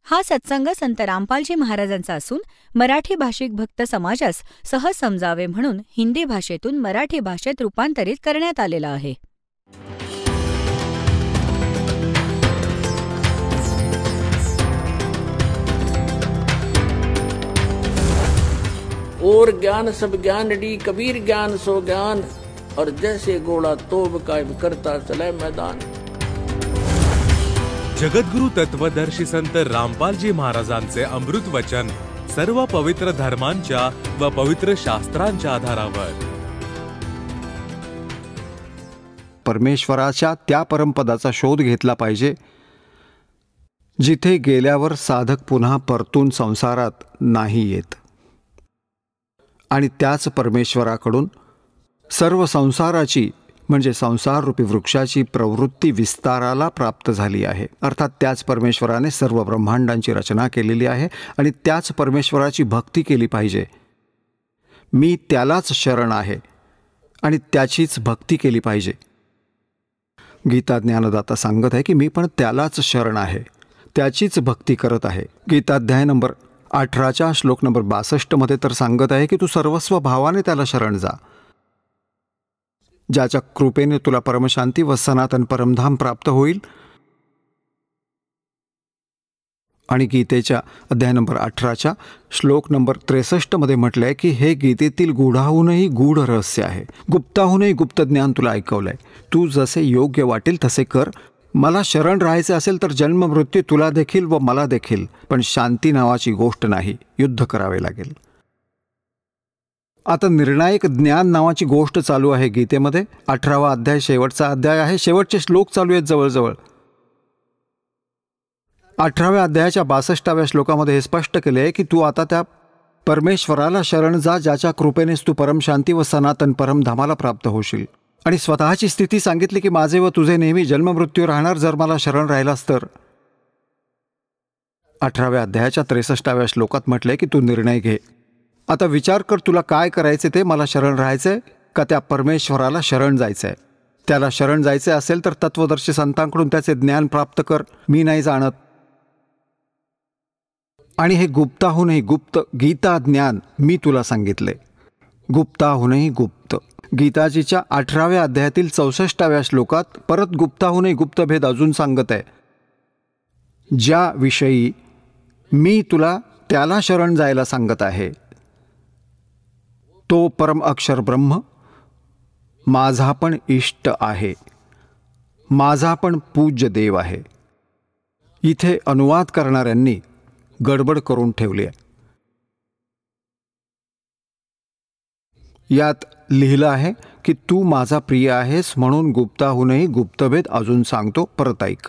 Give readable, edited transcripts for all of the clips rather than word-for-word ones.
हा सत्संग संत रामपालजी महाराजांचा असून मराठी भाषिक भक्त समाजास सहज समजावे म्हणून हिंदी भाषेतून मराठी भाषेत रूपांतरित करण्यात आलेला आहे. और ज्ञान सब ज्ञान डी कबीर ज्ञान सो ज्ञान और जैसे घोड़ा तोब कायम करता चले मैदान. जगद्गुरु तत्वदर्शी संत रामपालजी महाराजांचे अमृत वचन सर्व पवित्र धर्मांच्या व पवित्र शास्त्रांच्या आधारावर. परमेश्वराच्या त्या परमपदाचा शोध घेतला पाहिजे जिथे गेल्यावर साधक पुन्हा परतून संसारात नाही येत, आणि त्याच परमेश्वराकडून सर्व संसाराची म्हणजे संसार रूपी वृक्षाची प्रवृत्ती विस्ताराला प्राप्त झाली आहे. अर्थात त्याच परमेश्वराने सर्व ब्रह्मांडांची रचना केलेली आहे आणि त्याच परमेश्वराची भक्ती केली पाहिजे. मी त्यालाच शरण आहे आणि त्याचीच भक्ती केली पाहिजे. गीता ज्ञानदाता सांगत आहे की मी पण त्यालाच शरण आहे, त्याचीच भक्ती करत आहे. गीताध्याय नंबर 18 श्लोक नंबर 62 मध्ये तर सांगत आहे की तू सर्वस्व भावाने त्याला शरण जा, ज्याच्या कृपेने तुला परमशांती व सनातन परमधाम प्राप्त होईल. आणि गीतेच्या अध्याय नंबर 18 श्लोक नंबर 63 मध्ये म्हटलंय की हे गीतेतील गूढाहूनही गूढ रहस्य आहे, गुप्ताहूनही गुप्त ज्ञान तुला ऐकवलंय. तू जसे योग्य वाटेल तसे कर. मला शरण राहायचे असेल तर जन्म मृत्यू तुला देखील व मला देखील, पण शांती नावाची गोष्ट नाही, युद्ध करावे लागेल. आता निर्णायक ज्ञान नावाची गोष्ट चालू आहे गीतेमध्ये. 18वा अध्याय शेवटचा अध्याय आहे, शेवटचे श्लोक चालू आहेत जवळजवळ. 18व्या अध्यायाच्या 62व्या श्लोकामध्ये हे स्पष्ट केले आहे की तू आता त्या परमेश्वराला शरण जा, ज्याच्या कृपेनेच तू परमशांती व सनातन परमधामाला प्राप्त होशील. आणि स्वतःची स्थिती सांगितली की माझे व तुझे नेहमी जन्ममृत्यू राहणार जर मला शरण राहिलास तर. 18व्या अध्यायाच्या 63व्या श्लोकात म्हटलंय की तू निर्णय घे. आता विचार कर तुला काय करायचे ते. मला शरण राहायचंय का त्या परमेश्वराला शरण जायचंय? त्याला शरण जायचे असेल तर तत्वदर्शी संतांकडून त्याचे ज्ञान प्राप्त कर, मी नाही जाणत. आणि हे गुप्ताहूनही गुप्त गीता ज्ञान मी तुला सांगितले, गुप्ताहूनही गुप्त. गीताजीच्या 18व्या अध्यायातील 64व्या श्लोकात परत गुप्ताहूनही गुप्त भेद अजून सांगत आहे. ज्या विषयी मी तुला त्याला शरण जायला सांगत आहे तो परम अक्षर ब्रह्म माझा पण इष्ट आहे, माझा पण पूज्य देव आहे. इथे अनुवाद करणाऱ्यांनी गडबड करून ठेवली आहे. यात लिहिलं आहे की तू माझा प्रिय आहेस म्हणून गुप्ताहूनही गुप्तभेद अजून सांगतो, परत ऐक.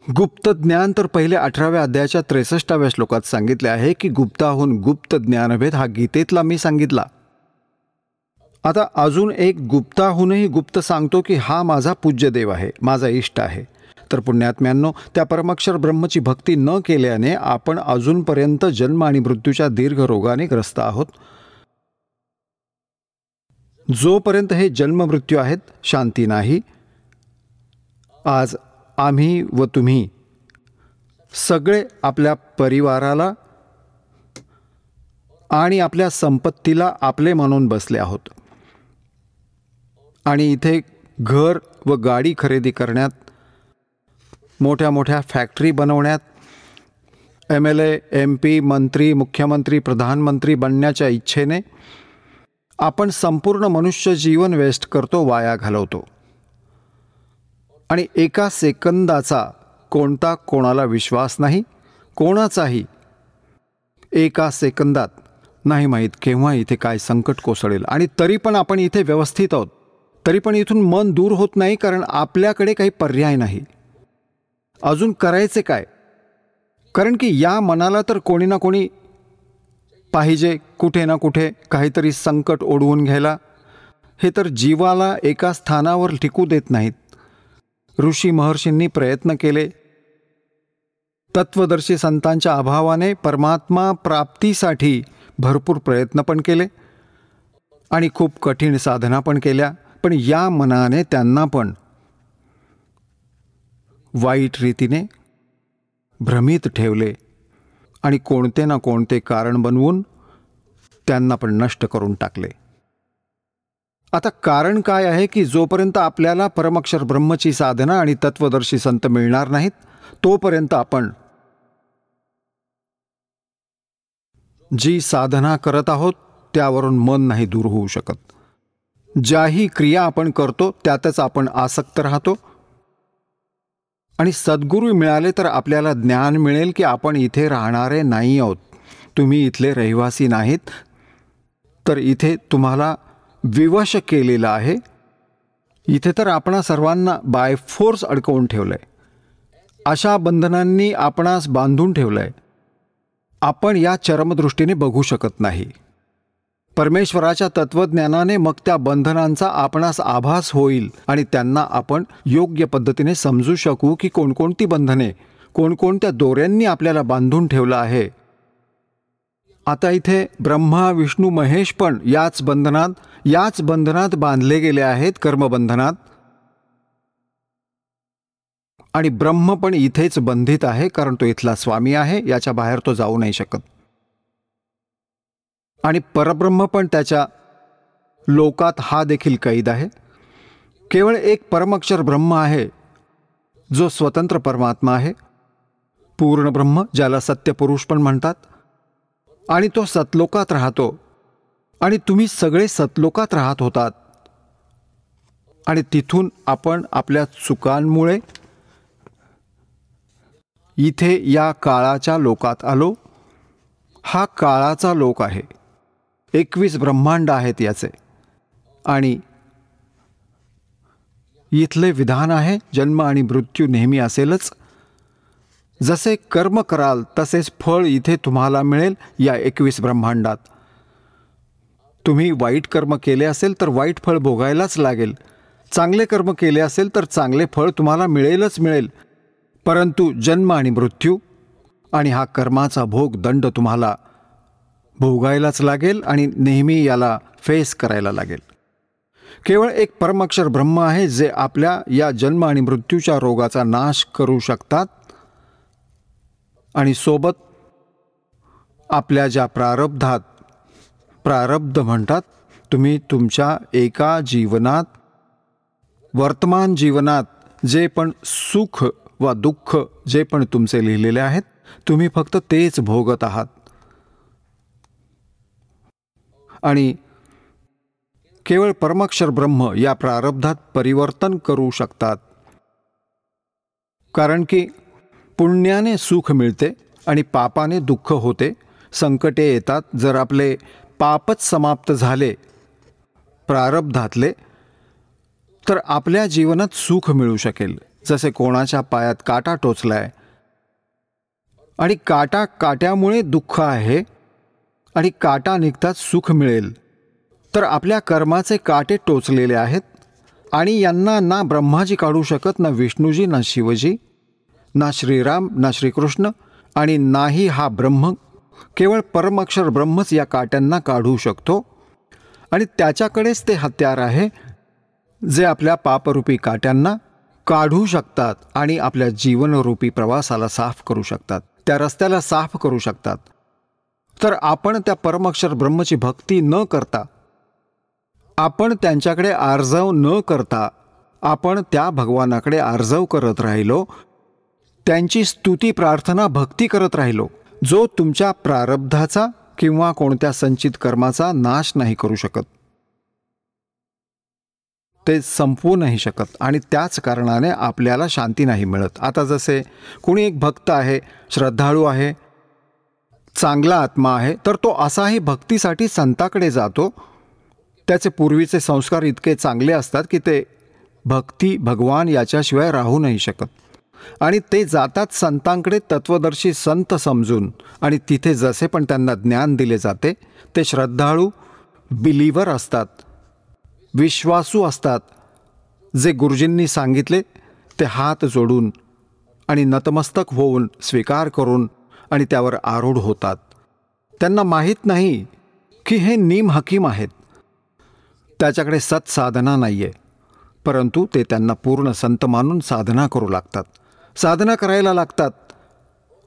गुप्त ज्ञान तर पहिले 18व्या अध्यायाच्या 63व्या श्लोकात सांगितले आहे की गुप्ताहून गुप्त ज्ञानभेद हा गीतेतला मी सांगितला. आता अजून एक गुप्ताहूनही गुप्त सांगतो की हा माझा पूज्य देव आहे, माझा इष्ट आहे. तर पुण्यात्म्यांनो, त्या परमाक्षर ब्रह्मची भक्ती न केल्याने आपण अजूनपर्यंत जन्म आणि मृत्यूच्या दीर्घ रोगाने ग्रस्त आहोत. जोपर्यंत हे जन्म मृत्यू आहेत, शांती नाही. आज आम्ही व तुम्ही सगळे आपल्या परिवाराला आणि आपल्या संपत्तीला आपले मानून बसले आहोत. आणि इथे घर व गाडी खरेदी करण्यात, मोठ्या मोठ्या फॅक्टरी बनवण्यात, MLA, MP, मंत्री, मुख्यमंत्री, प्रधानमंत्री बनण्याच्या इच्छेने आपण संपूर्ण मनुष्य जीवन वेस्ट करतो, वाया घालवतो. आणि एका सेकंदाचा कोणता कोणाला विश्वास नाही, कोणाचाही. एका सेकंदात नाही माहीत केव्हा इथे काय संकट कोसळेल. आणि तरी पण आपण इथे व्यवस्थित आहोत, तरी पण इथून मन दूर होत नाही, कारण आपल्याकडे काही पर्याय नाही. अजून करायचे काय? कारण की या मनाला तर कोणी ना कोणी पाहिजे, कुठे ना कुठे काहीतरी संकट ओढवून घ्यायला. हे तर जीवाला एका स्थानावर टिकू देत नाहीत. ऋषी महर्षींनी प्रयत्न केले, तत्वदर्शी संतांच्या अभावाने परमात्मा प्राप्तीसाठी भरपूर प्रयत्न पण केले आणि खूप कठीण साधना पण केल्या, पण या मनाने त्यांना पण वाईट रीतीने भ्रमित ठेवले, आणि कोणते ना कोणते कारण बनवून त्यांना पण नष्ट करून टाकले. आता कारण काय आहे की जोपर्यंत आपल्याला परमक्षर ब्रह्मची साधना आणि तत्वदर्शी संत मिळणार नाहीत तोपर्यंत आपण जी साधना करत आहोत त्यावरून मन नाही दूर होऊ शकत. ज्याही क्रिया आपण करतो त्यातच आपण आसक्त राहतो. आणि सद्गुरू मिळाले तर आपल्याला ज्ञान मिळेल की आपण इथे राहणारे नाही आहोत, तुम्ही इथले रहिवासी नाहीत, तर इथे तुम्हाला विवश केलेलं आहे. इथे तर आपणा सर्वांना बाय फोर्स अडकवून ठेवलंय. अशा बंधनांनी आपणास बांधून ठेवलंय. आपण या चरमदृष्टीने बघू शकत नाही. परमेश्वराच्या तत्वज्ञानाने मग त्या बंधनांचा आपणास आभास होईल आणि त्यांना आपण योग्य पद्धतीने समजू शकू की कोणकोणती बंधने कोणकोणत्या दोऱ्यांनी आपल्याला बांधून ठेवलं आहे. आता इथे ब्रह्मा विष्णू महेश पण याच बंधनात बांधले गेले आहेत, कर्मबंधनात. आणि ब्रह्म पण इथेच बंधित आहे कारण तो इथला स्वामी आहे, याच्या बाहेर तो जाऊ नाही शकत. आणि परब्रह्म पण त्याच्या लोकात हा देखील कैद आहे. केवळ एक परमक्षर ब्रह्म आहे जो स्वतंत्र परमात्मा आहे, पूर्ण ब्रह्म, ज्याला सत्यपुरुष पण म्हणतात. आणि तो सतलोकात राहतो आणि तुम्ही सगळे सतलोकात राहत होतात. आणि तिथून आपण आपल्या चुकांमुळे इथे या काळाच्या लोकात आलो. हा काळाचा लोक आहे. 21 ब्रह्मांड आहेत याचे. आणि इथले विधान आहे जन्म आणि मृत्यू नेहमी असेलच. जसे कर्म कराल तसेच फळ इथे तुम्हाला मिळेल या 21 ब्रह्मांडात. तुम्ही वाईट कर्म केले असेल तर वाईट फळ भोगायलाच लागेल. चांगले कर्म केले असेल तर चांगले फळ तुम्हाला मिळेलच मिळेल. परंतु जन्म आणि मृत्यू आणि हा कर्माचा भोग दंड तुम्हाला भोगायलाच लागेल आणि नेहमी याला फेस करायला लागेल. केवळ एक परमक्षर ब्रह्म आहे जे आपल्या या जन्म आणि मृत्यूच्या रोगाचा नाश करू शकतात. आणि सोबत आपल्या ज्या प्रारब्ध म्हणतात, तुम्ही तुमच्या एका जीवनात, वर्तमान जीवनात जे पण सुख वा दुःख जे पण तुमचे लिहिलेले आहेत तुम्ही फक्त तेच भोगत आहात. आणि केवळ परमक्षर ब्रह्म या प्रारब्धात परिवर्तन करू शकतात. कारण की पुण्याने सुख मिळते आणि पापाने दुःख होते, संकटे येतात. जर आपले पापच समाप्त झाले प्रारब्धातले तर आपल्या जीवनात सुख मिळू शकेल. जसे कोणाच्या पायात काटा टोचलाय आणि काट्यामुळे दुःख आहे आणि काटा निघताच सुख मिळेल. तर आपल्या कर्माचे काटे टोचलेले आहेत आणि यांना ना ब्रह्माजी काढू शकत, ना विष्णूजी, ना शिवजी, ना श्रीराम, ना श्रीकृष्ण आणि नाही हा ब्रह्म. केवळ परमक्षर ब्रह्मच या काट्यांना काढू शकतो. आणि त्याच्याकडेच ते हत्यार आहे जे आपल्या पापरूपी काट्यांना काढू शकतात आणि आपल्या जीवनरूपी प्रवासाला साफ करू शकतात, त्या रस्त्याला साफ करू शकतात. तर आपण त्या परमक्षर ब्रह्मची भक्ती न करता, आपण त्यांच्याकडे आर्जव न करता, आपण त्या भगवानाकडे आर्जव करत राहिलो, त्यांची स्तुती प्रार्थना भक्ती करत राहिलो, जो तुमच्या प्रारब्धाचा किंवा कोणत्या संचित कर्माचा नाश नाही करू शकत, ते संपवू नाही शकत. आणि त्याच कारणाने आपल्याला शांती नाही मिळत. आता जसे कोणी एक भक्त आहे, श्रद्धाळू आहे, चांगला आत्मा आहे, तर तो असाही भक्तीसाठी संताकडे जातो. त्याचे पूर्वीचे संस्कार इतके चांगले असतात की ते भक्ती भगवान याच्याशिवाय राहू नाही शकत. आणि ते जातात संतांकडे तत्वदर्शी संत समजून. आणि तिथे जसे पण त्यांना ज्ञान दिले जाते ते श्रद्धाळू बिलीवर असतात, विश्वासू असतात. जे गुरुजींनी सांगितले ते हात जोडून आणि नतमस्तक होऊन स्वीकार करून आणि त्यावर आरूढ होतात. त्यांना माहीत नाही की हे नीम हकीम आहेत, त्याच्याकडे सत्साधना नाही आहे, परंतु ते त्यांना पूर्ण संत मानून साधना करू लागतात, साधना करायला लागतात.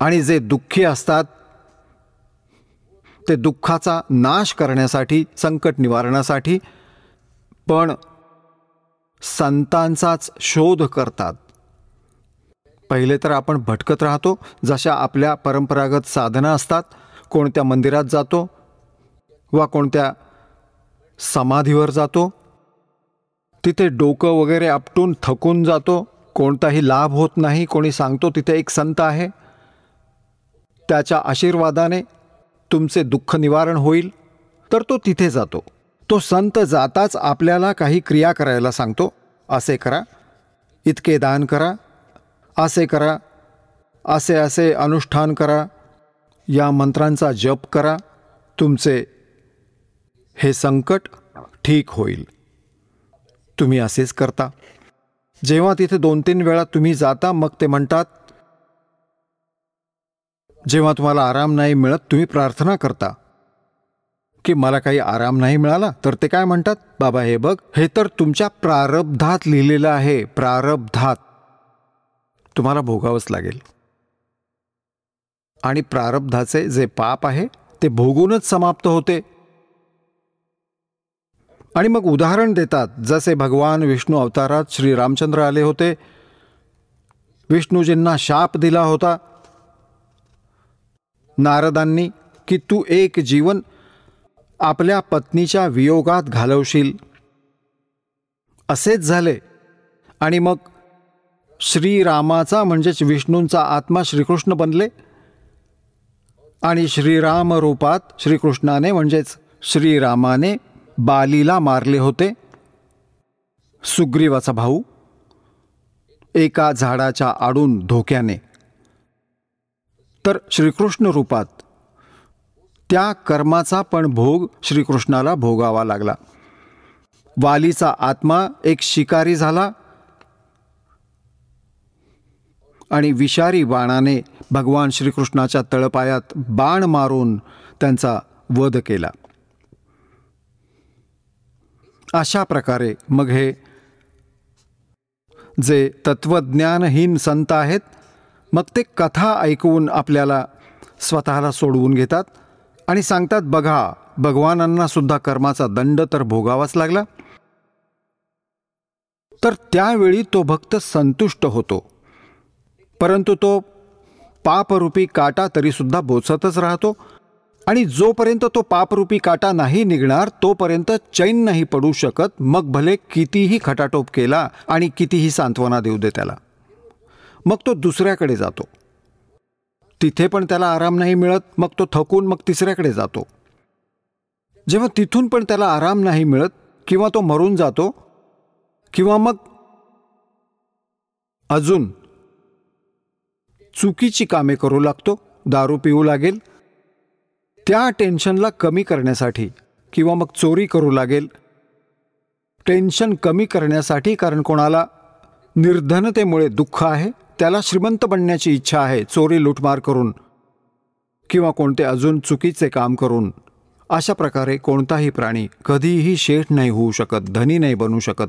आणि जे दुःखी असतात ते दुःखाचा नाश करण्यासाठी, संकट निवारणासाठी, पण संतांचाच शोध करतात. पहिले तर आपण भटकत राहतो, जशा आपल्या परंपरागत साधना असतात. कोणत्या मंदिरात जातो वा कोणत्या समाधीवर जातो, तिथे डोकं वगैरे आपटून थकून जातो, कोणताही लाभ होत नाही. कोणी सांगतो तिथे एक संत आहे, त्याच्या आशीर्वादाने तुमचे दुःख निवारण होईल, तर तो तिथे जातो. तो संत जाताच आपल्याला काही क्रिया करायला सांगतो. असे करा, इतके दान करा, असे करा, असे असे अनुष्ठान करा, या मंत्रांचा जप करा, तुमचे हे संकट ठीक होईल. तुम्ही असेच करता. जेव्हा तिथे 2-3 वेळा तुम्ही जाता, मग ते म्हणतात, जेव्हा तुम्हाला आराम नाही मिळत, तुम्ही प्रार्थना करता की मला काही आराम नाही मिळाला, तर ते काय म्हणतात, बाबा हे बघ, हे तर तुमच्या प्रारब्धात लिहिलेलं आहे. प्रारब्धात तुम्हाला भोगावंच लागेल. आणि प्रारब्धाचे जे पाप आहे ते भोगूनच समाप्त होते. आणि मग उदाहरण देतात, जसे भगवान विष्णू अवतारात श्री रामचंद्र आले होते. विष्णूजींना शाप दिला होता नारदांनी की तू एक जीवन आपल्या पत्नीच्या वियोगात घालवशील. असेच झाले. आणि मग श्रीरामाचा म्हणजेच विष्णूंचा आत्मा श्रीकृष्ण बनले. आणि श्रीराम रूपात श्रीकृष्णाने म्हणजेच श्रीरामाने बालीला मारले होते, सुग्रीवाचा भाऊ, एका झाडाच्या आडून धोक्याने. तर श्रीकृष्ण रूपात त्या कर्माचा पण भोग श्रीकृष्णाला भोगावा लागला. वालीचा आत्मा एक शिकारी झाला आणि विषारी बाणाने भगवान श्रीकृष्णाच्या तळपायात बाण मारून त्यांचा वध केला. अशा प्रकारे मग हे जे तत्वज्ञानहीन संत आहेत, मग ते कथा ऐकवून आपल्याला स्वतःला सोडवून घेतात आणि सांगतात, बघा, भगवानांना सुद्धा कर्माचा दंड तर भोगावाच लागला. तर त्यावेळी तो भक्त संतुष्ट होतो, परंतु तो पापरूपी काटा तरीसुद्धा बोचतच राहतो. आणि जोपर्यंत तो पापरूपी काटा नाही निघणार, तोपर्यंत चैन नाही पडू शकत. मग भले कितीही खटाटोप केला आणि कितीही सांत्वना देऊ दे त्याला, मग तो दुसऱ्याकडे जातो. तिथे पण त्याला आराम नाही मिळत, मग तो थकून मग तिसऱ्याकडे जातो. जेव्हा तिथून पण त्याला आराम नाही मिळत, किंवा तो मरून जातो, किंवा मग अजून चुकीची कामे करू लागतो, दारू पिऊ लागेल, त्या टेन्शनला कमी करण्यासाठी, किंवा मग चोरी करू लागेल, टेन्शन कमी करण्यासाठी. कारण कोणाला निर्धनतेमुळे दुःख आहे, त्याला श्रीमंत बनण्याची इच्छा आहे, चोरी लुटमार करून किंवा कोणते अजून चुकीचे काम करून. अशा प्रकारे कोणताही प्राणी कधीही शेठ नाही होऊ शकत, धनी नाही बनू शकत,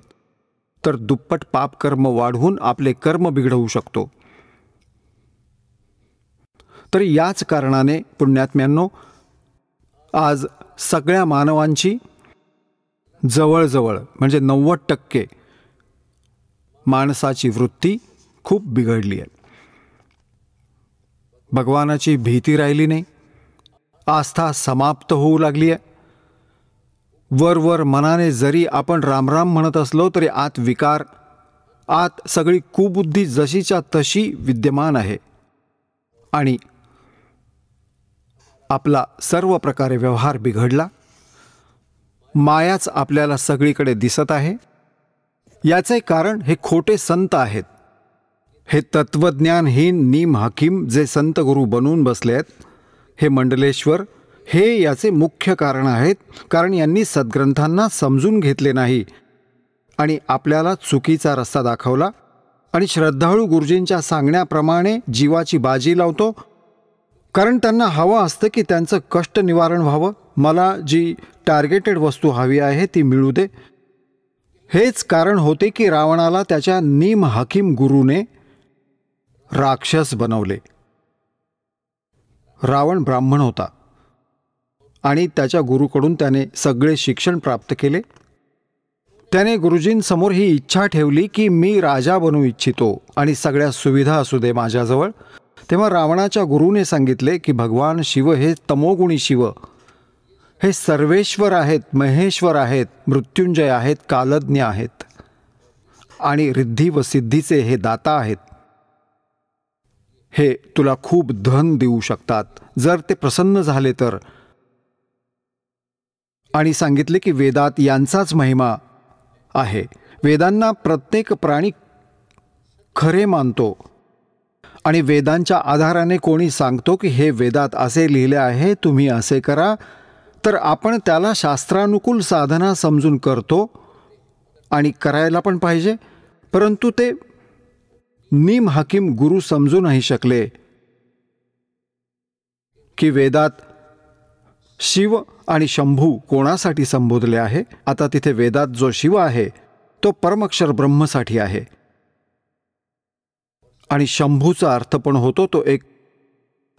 तर दुप्पट पापकर्म वाढवून आपले कर्म बिघडवू शकतो. तर याच कारणाने पुण्यात्म्यांनो, आज सगळ्या मानवांची जवळजवळ म्हणजे 90% माणसाची वृत्ती खूप बिघडली आहे. भगवानाची भीती राहिली नाही, आस्था समाप्त होऊ लागली आहे. वर मनाने जरी आपण रामराम म्हणत असलो तरी आत विकार, आत सगळी कुबुद्धी जशीच्या तशी विद्यमान आहे. आणि आपला सर्व प्रकारे व्यवहार बिघडला. मायाच आपल्याला सगळीकडे दिसत आहे. याचे कारण हे खोटे संत आहेत. हे तत्वज्ञानहीन नीम हकीम जे संत गुरु बनवून बसले आहेत, हे मंडलेश्वर, हे याचे मुख्य कारण आहेत. कारण यांनी सद्ग्रंथांना समजून घेतले नाही आणि आपल्याला चुकीचा रस्ता दाखवला. आणि श्रद्धाळू गुरुजींच्या सांगण्याप्रमाणे जीवाची बाजी लावतो. कारण त्यांना हवं असतं की त्यांचं कष्ट निवारण व्हावं, मला जी टार्गेटेड वस्तू हवी आहे ती मिळू दे. हेच कारण होते की रावणाला त्याच्या नीम हकीम गुरुने राक्षस बनवले. रावण ब्राह्मण होता आणि त्याच्या गुरुकडून त्याने सगळे शिक्षण प्राप्त केले. त्याने गुरुजींसमोर ही इच्छा ठेवली की मी राजा बनू इच्छितो आणि सगळ्या सुविधा असू दे माझ्याजवळ. तेव्हा रावणाच्या गुरुने सांगितले की भगवान शिव हे तमोगुणी शिव, हे सर्वेश्वर आहेत, महेश्वर आहेत, मृत्युंजय आहेत, कालज्ञ आहेत आणि रिद्धी व सिद्धीचे हे दाता आहेत. हे तुला खूप धन देऊ शकतात जर ते प्रसन्न झाले तर. आणि सांगितले की वेदात यांचाच महिमा आहे. वेदांना प्रत्येक प्राणी खरे मानतो आणि वेदांच्या आधाराने कोणी सांगतो की हे वेदात असे लिहिले आहे, तुम्ही असे करा, तर आपण त्याला शास्त्रानुकूल साधना समजून करतो आणि करायला पण पाहिजे. परंतु ते नीम हकीम गुरु समजू नाही शकले की वेदात शिव आणि शंभू कोणासाठी संबोधले आहे. आता तिथे वेदात जो शिव आहे तो परमक्षर ब्रह्मसाठी आहे आणि शंभूचा अर्थ पण होतो, तो एक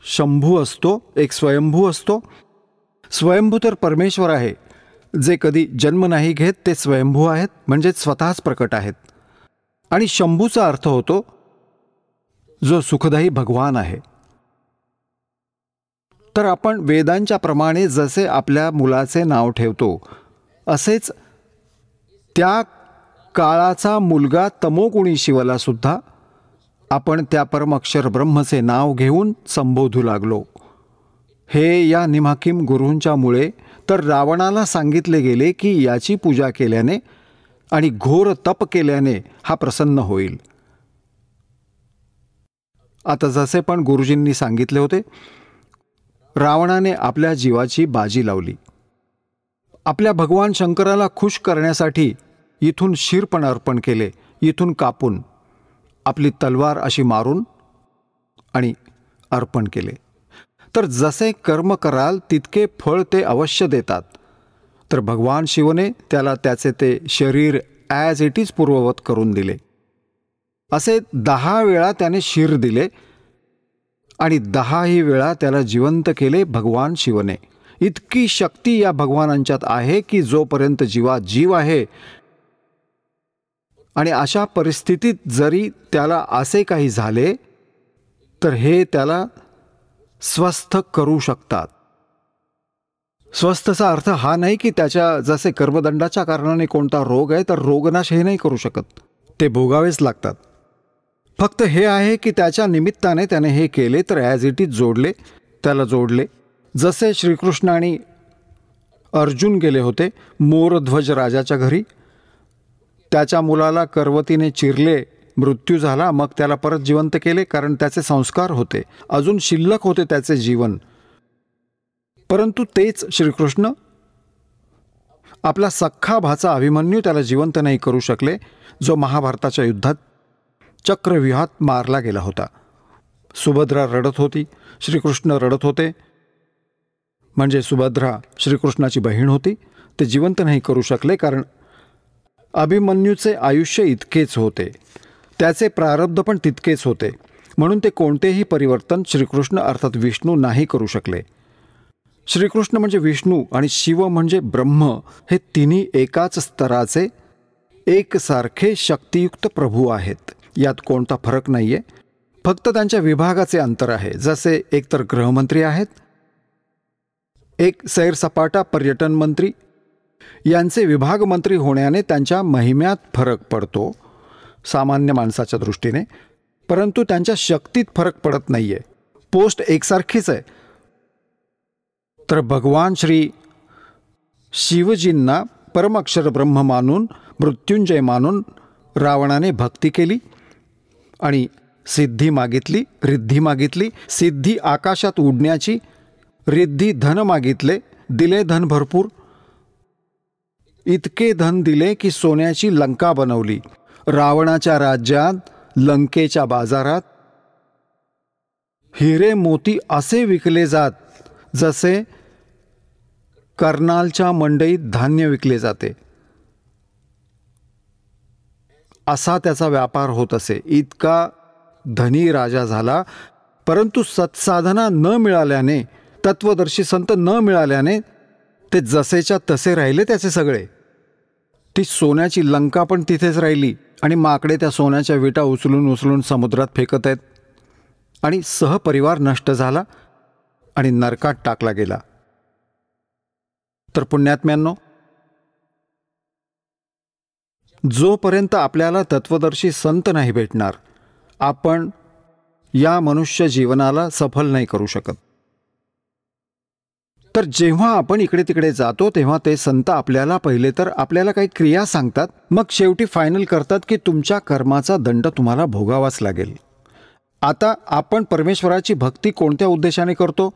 शंभू असतो, एक स्वयंभू असतो. स्वयंभू तर परमेश्वर आहे, जे कधी जन्म नाही घेत ते स्वयंभू आहेत, म्हणजेच स्वतःच प्रकट आहेत. आणि शंभूचा अर्थ होतो जो सुखदायी भगवान आहे. तर आपण वेदांच्या प्रमाणे जसे आपल्या मुलाचे नाव ठेवतो असेच त्या काळाचा मुलगा तमोगुणी शिवला सुद्धा आपण त्या परमक्षर ब्रह्मचे नाव घेऊन संबोधू लागलो. हे या निमहाकीम गुरूंच्या मुळे तर रावणाला सांगितले गेले की याची पूजा केल्याने आणि घोर तप केल्याने हा प्रसन्न होईल. आता जसे पण गुरुजींनी सांगितले होते, रावणाने आपल्या जीवाची बाजी लावली. आपल्या भगवान शंकराला खुश करण्यासाठी इथून शिरपण अर्पण केले, इथून कापून आपली तलवार अशी मारून आणि अर्पण केले. तर जसे कर्म कराल तितके फळ ते अवश्य देतात. तर भगवान शिवने त्याला त्याचे ते शरीर ॲज इट इज पूर्ववत करून दिले. असे 10 वेळा त्याने शिर दिले आणि 10ही वेळा त्याला जिवंत केले भगवान शिवने. इतकी शक्ती या भगवानांच्यात आहे की जोपर्यंत जीवात जीव आहे आणि अशा परिस्थितीत जरी त्याला असे काही झाले तर हे त्याला स्वस्थ करू शकतात. स्वस्थचा अर्थ हा नाही की त्याच्या जसे कर्मदंडाच्या कारणाने कोणता रोग आहे तर रोगनाश हे नाही करू शकत, ते भोगावेच लागतात. फक्त हे आहे की त्याच्या निमित्ताने त्याने हे केले तर ॲज इट इज जोडले, त्याला जोडले. जसे श्रीकृष्ण आणि अर्जुन गेले होते मोरध्वज राजाच्या घरी, त्याच्या मुलाला करवतीने चिरले, मृत्यू झाला, मग त्याला परत जिवंत केले कारण त्याचे संस्कार होते, अजून शिल्लक होते त्याचे जीवन. परंतु तेच श्रीकृष्ण आपला सख्खा भाचा अभिमन्यू त्याला जिवंत नाही करू शकले, जो महाभारताच्या युद्धात चक्रव्यूहात मारला गेला होता. सुभद्रा रडत होती, श्रीकृष्ण रडत होते, म्हणजे सुभद्रा श्रीकृष्णाची बहीण होती. ते जिवंत नाही करू शकले कारण अभिमन्यूचे आयुष्य इतकेच होते, त्याचे प्रारब्ध पण तितकेच होते. म्हणून ते कोणतेही परिवर्तन श्रीकृष्ण अर्थात विष्णू नाही करू शकले. श्रीकृष्ण म्हणजे विष्णू आणि शिव म्हणजे ब्रह्म, हे तिन्ही एकाच स्तराचे एकसारखे शक्तियुक्त प्रभू आहेत. यात कोणता फरक नाही आहे, फक्त त्यांच्या विभागाचे अंतर आहे. जसे एकतर गृहमंत्री आहेत, एक सैरसपाटा पर्यटन मंत्री, यांचे विभाग मंत्री होण्याने त्यांच्या महिम्यात फरक पडतो सामान्य माणसाच्या दृष्टीने, परंतु त्यांच्या शक्तीत फरक पडत नाही आहे. पोस्ट एकसारखीच आहे. तर भगवान श्री शिवजींना परमक्षर ब्रह्म मानून, मृत्युंजय मानून रावणाने भक्ती केली आणि सिद्धी मागितली, रिद्धी मागितली. सिद्धी आकाशात उडण्याची, रिद्धी धन मागितले, दिले धन भरपूर. इतके धन दिले की सोन्याची लंका बनवली. रावणाच्या राज्यात, लंकेच्या बाजारात हिरे मोती असे विकले जात जसे कर्नालच्या मंडईत धान्य विकले जाते. असा त्याचा व्यापार होत असे. इतका धनी राजा झाला, परंतु सत्साधना न मिळाल्याने तत्वदर्शी संत न मिळाल्याने ते जसेच्या तसे राहिले त्याचे सगळे. ती सोन्याची लंका पण तिथेच राहिली आणि माकडे त्या सोन्याच्या विटा उचलून उचलून समुद्रात फेकत आहेत आणि सहपरिवार नष्ट झाला आणि नरकात टाकला गेला. तर पुण्यात्म्यांनो, जोपर्यंत आपल्याला तत्वदर्शी संत नाही भेटणार, आपण या मनुष्य जीवनाला सफल नाही करू शकत. तर जेव्हा आपण इकडे तिकडे जातो तेव्हा ते संत आपल्याला पहिले तर आपल्याला काही क्रिया सांगतात, मग शेवटी फायनल करतात की तुमच्या कर्माचा दंड तुम्हाला भोगावाच लागेल. आता आपण परमेश्वराची भक्ती कोणत्या उद्देशाने करतो?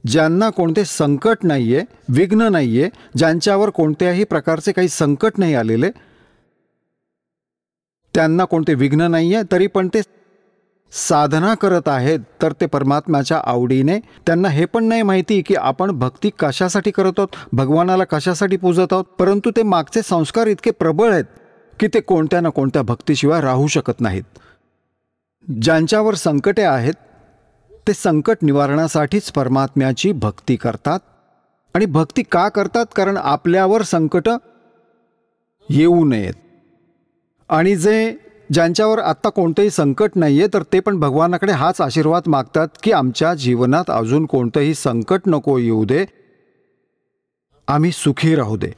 ज्यांना कोणते संकट नाहीये, विघ्न नाहीये, ज्यांच्यावर कोणत्याही प्रकारचे काही संकट नाही आलेले, त्यांना कोणते विघ्न नाहीये, तरी पण ते साधना करत आहेत, तर ते परमात्म्याच्या आवडीने. त्यांना हे पण नाही माहिती की आपण भक्ती कशासाठी करत आहोत, भगवानाला कशासाठी पूजत आहोत, परंतु ते मागचे संस्कार इतके प्रबळ आहेत की ते कोणत्या ना कोणत्या भक्तीशिवाय राहू शकत नाहीत. ज्यांच्यावर संकटे आहेत ते संकट निवारणासाठीच परमात्म्याची भक्ती करतात. आणि भक्ती का करतात? कारण आपल्यावर संकट येऊ नयेत. आणि ज्यांच्यावर आत्ता कोणतेही संकट नाही आहे, तर ते पण भगवानाकडे हाच आशीर्वाद मागतात की आमच्या जीवनात अजून कोणतंही संकट नको येऊ दे, आम्ही सुखी राहू दे.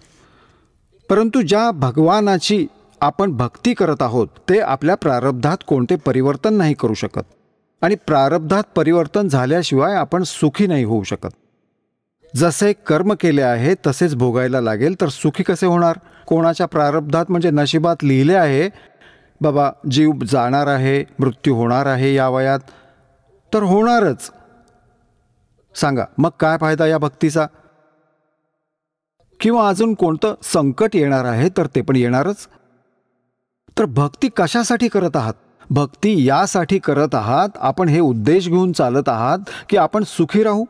परंतु ज्या भगवानाची आपण भक्ती करत आहोत ते आपल्या प्रारब्धात कोणते परिवर्तन नाही करू शकत. आणि प्रारब्धात परिवर्तन झाल्याशिवाय आपण सुखी नाही होऊ शकत. जसे कर्म केले आहे तसेच भोगायला लागेल, तर सुखी कसे होणार? कोणाच्या प्रारब्धात म्हणजे नशिबात लिहिले आहे बाबा जीव जाणार आहे, मृत्यू होणार आहे या वयात, तर होणारच. सांगा मग काय फायदा या भक्तीचा? किंवा अजून कोणतं संकट येणार आहे तर ते पण येणारच. तर भक्ती कशासाठी करत आहात? भक्ती यासाठी करत आहात, आपण हे उद्देश घेऊन चालत आहात की आपण सुखी राहू,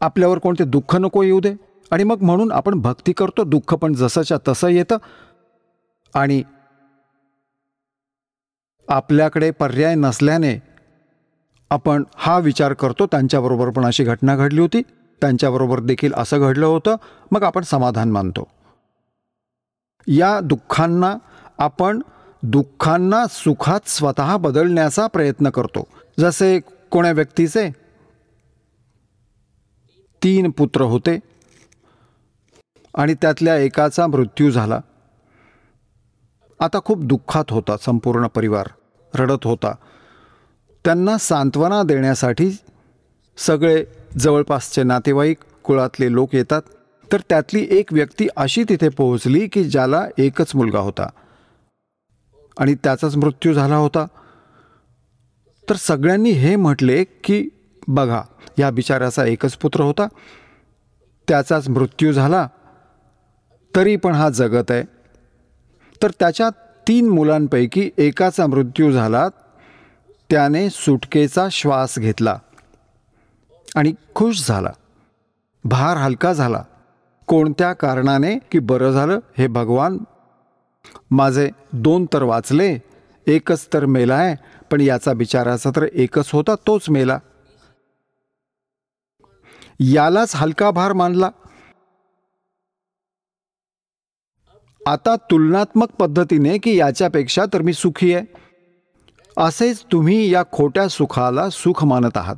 आपल्यावर कोणते दुःख नको येऊ दे. आणि मग म्हणून आपण भक्ती करतो. दुःख पण जसंच्या तसं येतं आणि आपल्याकडे पर्याय नसल्याने आपण हा विचार करतो त्यांच्याबरोबर पण अशी घटना घडली होती, त्यांच्याबरोबर देखील असं घडलं होतं, मग आपण समाधान मानतो. या दुःखांना सुखात स्वतः बदलण्याचा प्रयत्न करतो. जसे कोण्या व्यक्तीचे 3 पुत्र होते आणि त्यातल्या एकाचा मृत्यू झाला. आता खूप दुःखात होता, संपूर्ण परिवार रडत होता. त्यांना सांत्वना देण्यासाठी सगळे जवळपासचे नातेवाईक, कुळातले लोक येतात. तर त्यातली एक व्यक्ती अशी तिथे पोहोचली की ज्याला एकच मुलगा होता आणि त्याचाच मृत्यू झाला होता. तर सगळ्यांनी हे म्हटले की बघा, या बिचाऱ्याचा एकच पुत्र होता, त्याचाच मृत्यू झाला, तरी पण हा जगत आहे. तर त्याच्या 3 मुलांपैकी एकाचा मृत्यू झाला, त्याने सुटकेचा श्वास घेतला आणि खुश झाला, भार हलका झाला. कोणत्या कारणाने? की बरं झालं हे भगवान, माझे 2 तर वाचले, एकच तर मेलाय, पण याचा बिचाराचा तर एकच होता, तोच मेला. यालाच हलका भार मानला. आता तुलनात्मक पद्धतीने की याच्यापेक्षा तर मी सुखी आहे, असेच तुम्ही या खोट्या सुखाला सुख मानत आहात.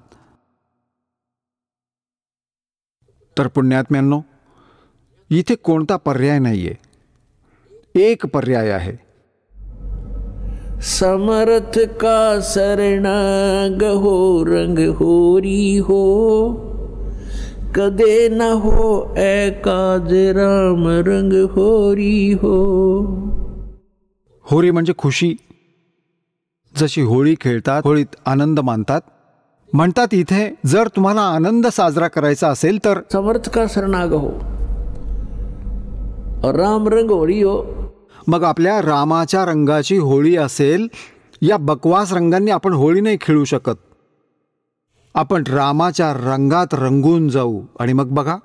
तर पुण्यात्म्यांनो, इथे कोणता पर्याय नाहीये, एक पर्याय आहे. समर्थ का शरणाग हो, रंग होरी हो, कदे न हो एकाज राम रंग होरी हो. होरी म्हणजे खुशी. जशी होळी खेळतात, होळीत आनंद मानतात. म्हणतात इथे जर तुम्हाला आनंद साजरा करायचा असेल तर समर्थ का शरणाग हो और राम रंग होरी हो. मग आपल्या रामाच्या रंगाची होळी असेल. या बकवास रंगांनी आपण होळी नाही खेळू शकत. आपण रामाच्या रंगात रंगून जाऊ आणि मग बघा.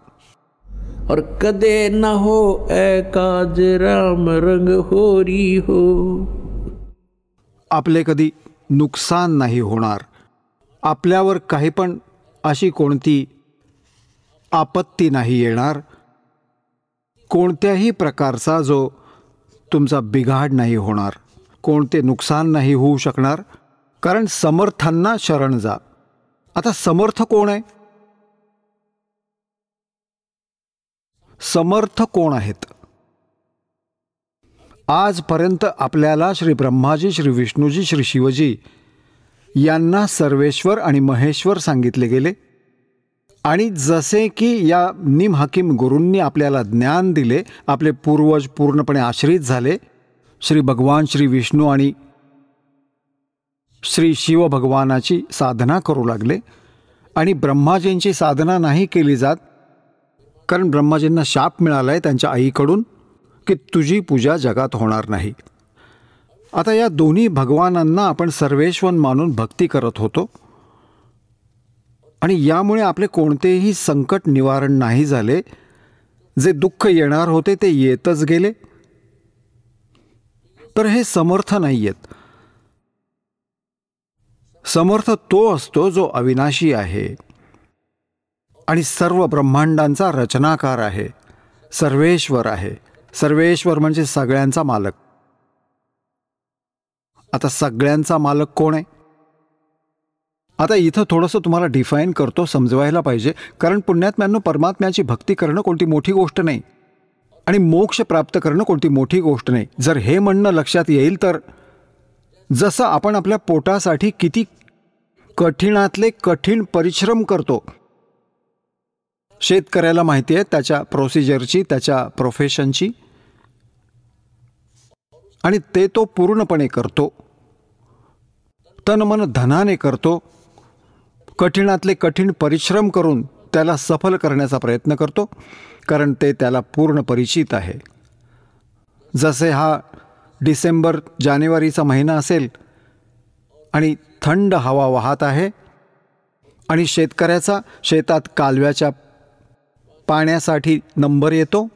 और कदे न हो एकाज राम रंग होरी हो. आपले कधी नुकसान नाही होणार. आपल्यावर काही पण अशी कोणती आपत्ती नाही येणार, कोणत्याही प्रकारचा जो तुमचा बिघाड नाही होणार, कोणते नुकसान नाही होऊ शकणार, कारण समर्थांना शरण जा. आता समर्थ कोण आहे? समर्थ कोण आहेत? आजपर्यंत आपल्याला श्री ब्रह्माजी, श्री विष्णूजी, श्री शिवजी यांना सर्वेश्वर आणि महेश्वर सांगितले गेले. आणि जसे की या निम हकीम गुरूंनी आपल्याला ज्ञान दिले, आपले पूर्वज पूर्णपणे आश्रित झाले, श्री भगवान श्री विष्णू आणि श्री शिव भगवानाची साधना करू लागले. आणि ब्रह्माजींची साधना नाही केली जात, कारण ब्रह्माजींना शाप मिळाला आहे त्यांच्या आईकडून की तुझी पूजा जगात होणार नाही. आता या दोन्ही भगवानांना आपण सर्वेश्वर मानून भक्ती करत होतो आणि यामुळे आपले कोणतेही संकट निवारण नाही झाले. जे दुःख येणार होते ते येतच गेले. तर हे समर्थ नाही आहेत. समर्थ तो असतो जो अविनाशी आहे आणि सर्व ब्रह्मांडांचा रचनाकार आहे, सर्वेश्वर आहे. सर्वेश्वर म्हणजे सगळ्यांचा मालक. आता सगळ्यांचा मालक कोण आहे? आता इथं थोडंसं तुम्हाला डिफाईन करतो, समजवायला पाहिजे, कारण पुण्यात्म्यांनो, परमात्म्याची भक्ती करणं कोणती मोठी गोष्ट नाही आणि मोक्ष प्राप्त करणं कोणती मोठी गोष्ट नाही. जर हे म्हणणं लक्षात येईल तर जसं आपण आपल्या पोटासाठी किती कठीणातले कठीण परिश्रम करतो, शेतकऱ्याला माहिती आहे त्याच्या प्रोसिजरची, त्याच्या प्रोफेशनची, आणि ते तो पूर्णपणे करतो, तन मन धनाने करतो, कठीणातले कठीण परिश्रम करून त्याला सफल करण्याचा प्रयत्न करतो, कारण ते त्याला पूर्ण परिचित आहे. जसे हा डिसेंबर जानेवारीचा महिना असेल आणि थंड हवा वाहत आहे आणि शेतकऱ्याचा शेतात कालव्याच्या पाण्यासाठी नंबर येतो.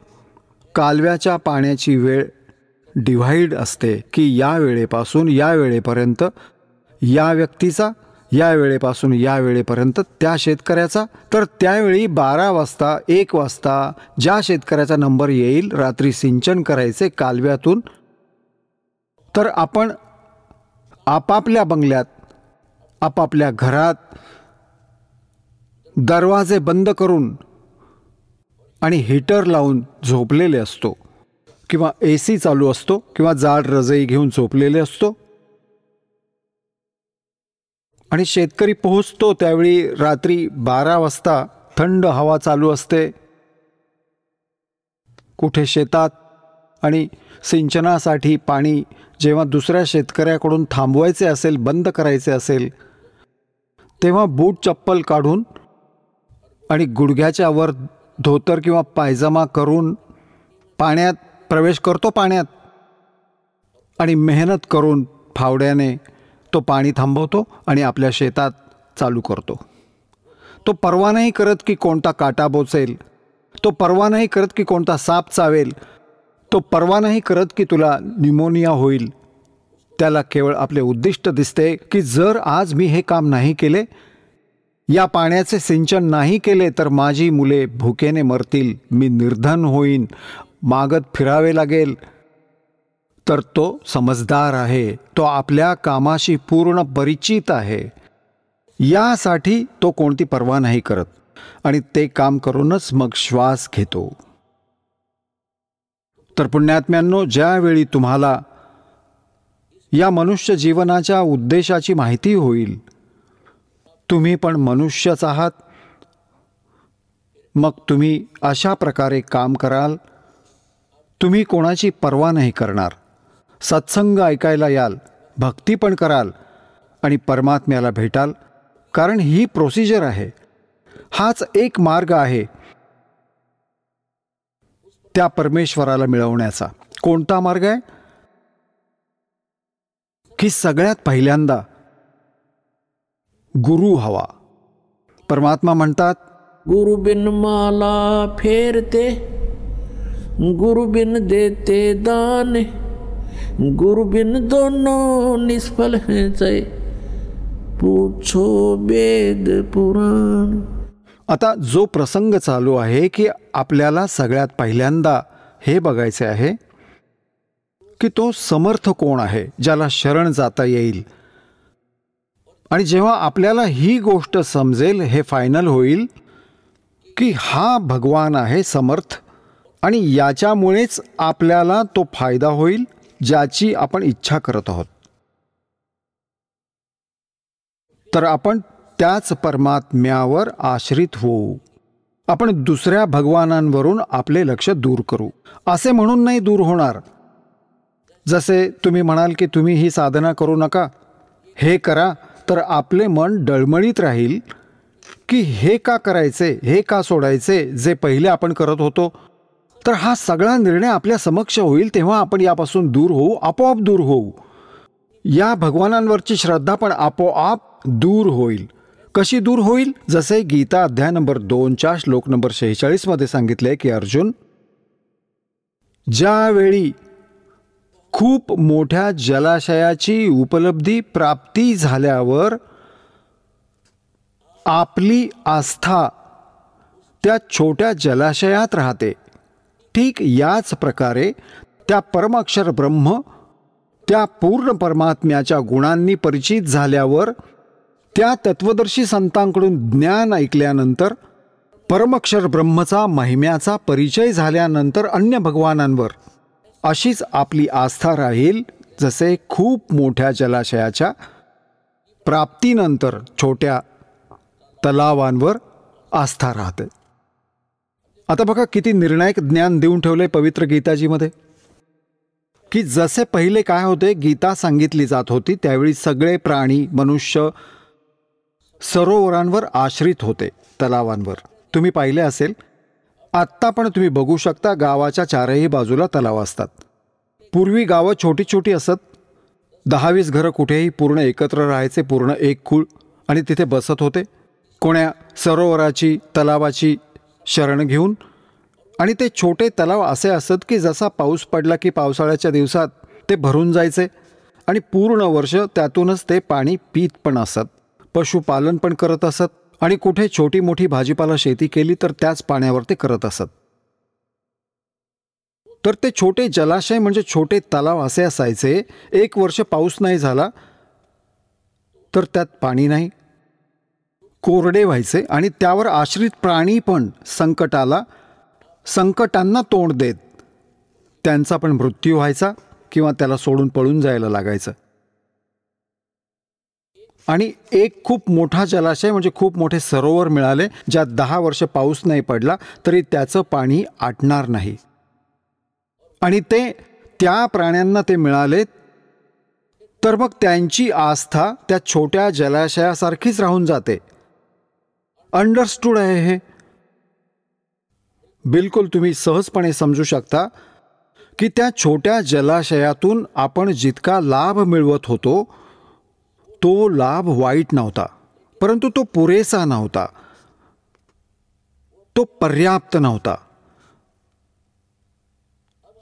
कालव्याच्या पाण्याची वेळ डिव्हाइड असते की या वेळेपासून या वेळेपर्यंत या व्यक्तीचा, या वेळेपासून या वेळेपर्यंत त्या शेतकऱ्याचा. तर त्यावेळी 12 वाजता 1 वाजता ज्या शेतकऱ्याचा नंबर येईल रात्री सिंचन करायचे कालव्यातून, तर आपण आपापल्या बंगल्यात, आपापल्या घरात दरवाजे बंद करून आणि हीटर लावून झोपलेले असतो किंवा AC चालू असतो किंवा जाड रजई घेऊन झोपलेले असतो. आणि शेतकरी पोहोचतो त्यावेळी रात्री 12 वाजता, थंड हवा चालू असते कुठे शेतात, आणि सिंचनासाठी पाणी जेव्हा दुसऱ्या शेतकऱ्याकडून थांबवायचे असेल, बंद करायचे असेल, तेव्हा बूट चप्पल काढून आणि गुडघ्याच्या वर धोतर किंवा पायजमा करून पाण्यात प्रवेश करतो, पाण्यात, आणि मेहनत करून फावड्याने तो पाणी थांबवतो आणि आपल्या शेतात चालू करतो. तो पर्वा नाही करत की कोणता काटा बोचेल, तो पर्वा नाही करत की कोणता साप चावेल, तो पर्वा नाही करत की तुला न्यूमोनिया होईल. त्याला केवळ आपले उद्दिष्ट दिसते की जर आज मी हे काम नाही केले, या पाण्याचे सिंचन नाही केले, तर माझी मुले भुकेने मरतील, मी निर्धन होईन, मागत फिरावे लागेल. तर तो समजदार आहे, तो आपल्या कामाशी पूर्ण परिचित आहे. यासाठी तो कोणती पर्वा नाही करत आणि ते काम करूनच मग श्वास घेतो. तर पुण्यात्म्यांनो, ज्यावेळी तुम्हाला या मनुष्य जीवनाच्या उद्देशाची माहिती होईल, तुम्ही पण मनुष्यच आहात, मग तुम्ही अशा प्रकारे काम कराल. तुम्ही कोणाची पर्वा नाही करणार, सत्संग ऐकायला याल, भक्ती पण कराल आणि परमात्म्याला भेटाल, कारण ही प्रोसिजर आहे. हाच एक मार्ग आहे त्या परमेश्वराला मिळवण्याचा. कोणता मार्ग आहे? की सगळ्यात पहिल्यांदा गुरु हवा. परमात्मा म्हणतात, गुरु बिन माला फेरते, गुरु बिन देते दान, गुरु बिन दोनों निष्फल हैं, पूछो वेद पुराण. आता जो प्रसंग चालू आहे की आपल्याला सगळ्यात पहिल्यांदा हे बघायचे आहे की तो समर्थ कोण आहे ज्याला शरण जाता येईल. आणि जेव्हा आपल्याला ही गोष्ट समजेल, हे फायनल होईल की हा भगवान आहे समर्थ आणि याच्यामुळेच आपल्याला तो फायदा होईल ज्याची आपण इच्छा करत आहोत, तर आपण त्याच परमात्म्यावर आश्रित होऊ. आपण दुसऱ्या भगवानांवरून आपले लक्ष दूर करू. असे म्हणून नाही दूर होणार. जसे तुम्ही म्हणाल की तुम्ही ही साधना करू नका, हे करा, तर आपले मन डळमळीत राहील की हे का करायचे, हे का सोडायचे जे पहिले आपण करत होतो. तर हा सगळा निर्णय आपल्या समक्ष होईल, तेव्हा आपण यापासून दूर होऊ, आपोआप दूर होऊ. या भगवानांवरची श्रद्धा पण आपोआप दूर होईल. कशी दूर होईल? जसे गीता अध्याय नंबर 2 श्लोक नंबर 46 मध्ये सांगितले की अर्जुन, ज्यावेळी खूप मोठ्या जलाशयाची उपलब्धी प्राप्ती झाल्यावर आपली आस्था त्या छोट्या जलाशयात राहते, ठीक याच प्रकारे त्या परमाक्षर ब्रह्म, त्या पूर्ण परमात्म्याच्या गुणांनी परिचित झाल्यावर, त्या तत्वदर्शी संतांकडून ज्ञान ऐकल्यानंतर, परमाक्षर ब्रह्मचा महिम्याचा परिचय झाल्यानंतर अन्य भगवानांवर अशीच आपली आस्था राहील जसे खूप मोठ्या जलाशयाच्या प्राप्तीनंतर छोट्या तलावांवर आस्था राहते. आता बघा किती निर्णायक ज्ञान देऊन ठेवले पवित्र गीताजीमध्ये, की जसे पहिले काय होते, गीता सांगितली जात होती त्यावेळी सगळे प्राणी, मनुष्य सरोवरांवर आश्रित होते, तलावांवर. तुम्ही पाहिले असेल, आत्ता पण तुम्ही बघू शकता, गावाच्या चारही बाजूला तलाव असतात. पूर्वी गावं छोटी छोटी असत, 10-20 घरं कुठेही पूर्ण एकत्र राहायचे, पूर्ण एक खूळ, आणि तिथे बसत होते कोण्या सरोवराची, तलावाची शरण घेऊन. आणि ते छोटे तलाव असे असत की जसा पाऊस पडला की पावसाळ्याच्या दिवसात ते भरून जायचे आणि पूर्ण वर्ष त्यातूनच ते पाणी पीत पण असत. पशुपालन पण करत असत आणि कुठे छोटी मोठी भाजीपाला शेती केली तर त्याच पाण्यावर ते करत असत. तर ते छोटे जलाशय म्हणजे छोटे तलाव असे असायचे, 1 वर्ष पाऊस नाही झाला तर त्यात पाणी नाही, कोरडे व्हायचे आणि त्यावर आश्रित प्राणी पण संकटांना तोंड देत त्यांचा पण मृत्यू व्हायचा किंवा त्याला सोडून पळून जायला लागायचं. आणि एक खूप मोठा जलाशय म्हणजे खूप मोठे सरोवर मिळाले ज्यात 10 वर्ष पाऊस नाही पडला तरी त्याचं पाणी आटणार नाही. आणि ते त्या प्राण्यांना ते मिळाले, तर मग त्यांची आस्था त्या छोट्या जलाशयासारखीच राहून जाते. अंडरस्टूड आहे हे? बिलकुल तुम्ही सहजपणे समजू शकता की त्या छोट्या जलाशयातून आपण जितका लाभ मिळवत होतो तो लाभ वाईट नव्हता, परंतु तो पुरेसा नव्हता, तो पर्याप्त नव्हता.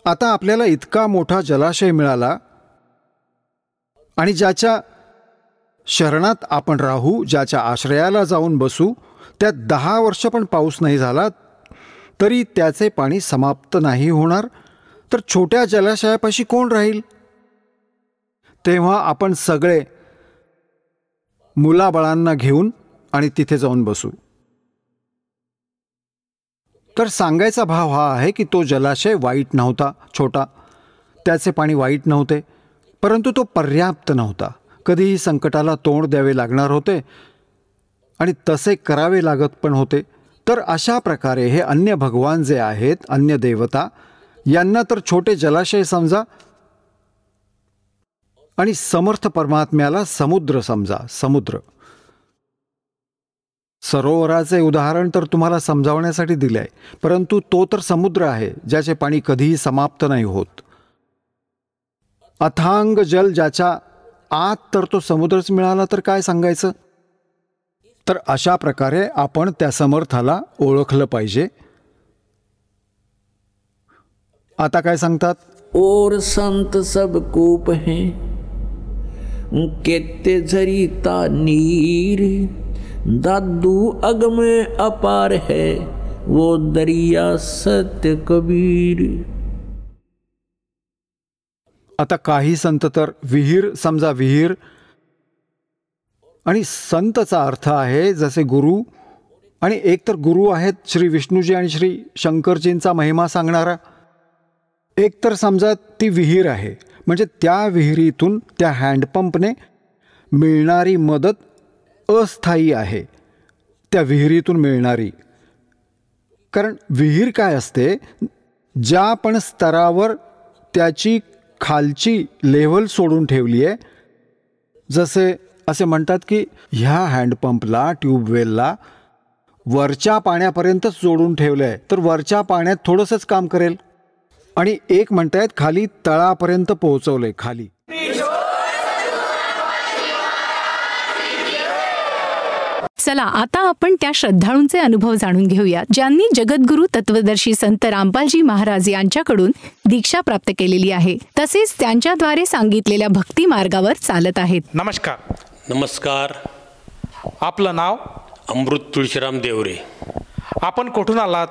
आता आपल्याला इतका मोठा जलाशय मिळाला आणि ज्याच्या शरणात आपण राहू, ज्याच्या आश्रयाला जाऊन बसू, त्यात 10 वर्ष पण पाऊस नाही झाला तरी त्याचे पाणी समाप्त नाही होणार, तर छोट्या जलाशयापाशी कोण राहील? तेव्हा आपण सगळे मुलाबाळांना घेऊन आणि तिथे जाऊन बसू. तर सांगायचा भाव हा आहे की तो जलाशय वाईट नव्हता, छोटा, त्याचे पाणी वाईट नव्हते, परंतु तो पर्याप्त नव्हता. कधीही संकटाला तोंड द्यावे लागणार होते आणि तसे करावे लागत पण होते. तर अशा प्रकारे हे अन्य भगवान जे आहेत, अन्य देवता, यांना तर छोटे जलाशय समजा आणि समर्थ परमात्म्याला समुद्र समजा. समुद्र, सरोवराचे उदाहरण तर तुम्हाला समजावण्यासाठी दिले आहे, परंतु तो तर समुद्र आहे ज्याचे पाणी कधीही समाप्त नाही होत. अथांग जल ज्याच्या आत तर तो समुद्रच मिळाला तर काय सांगायचं. तर अशा प्रकारे आपण त्या समर्थाला ओळखलं पाहिजे. आता काय सांगतात? और संत सब कूप हैं केते झरीता नीर दादू अग में अपार है वो दरिया सत्य कबीर। आता काही संत तर विहीर समजा विहीर आणि संतचा अर्थ आहे जसे गुरु, आणि एक तर गुरु आहेत श्री विष्णूजी आणि श्री शंकरजींचा महिमा सांगणारा, एक तर समजा ती विहीर आहे म्हणजे त्या विहिरीतून त्या हँडपंपने मिळणारी मदत अस्थायी आहे, त्या विहिरीतून मिळणारी. कारण विहीर काय असते, ज्या पण स्तरावर त्याची खालची लेव्हल सोडून ठेवली आहे, जसे असे म्हणतात की ह्या हँडपंपला ट्यूबवेलला वरच्या पाण्यापर्यंतच जोडून ठेवलं आहे तर वरच्या पाण्यात थोडंसंच काम करेल, आणि एक म्हणतायत खाली तळापर्यंत पोहोचवलंय खाली. चला आता आपण त्या श्रद्धाळूंचे अनुभव जाणून घेऊया ज्यांनी जगद्गुरु तत्वदर्शी संत रामपालजी महाराज यांच्याकडून दीक्षा प्राप्त केलेली आहे, तसेच त्यांच्याद्वारे सांगितलेल्या भक्ती मार्गावर चालत आहेत. नमस्कार. नमस्कार. आपलं नाव? अमृत तुळशीराम देवरे. आपण कुठून आलात?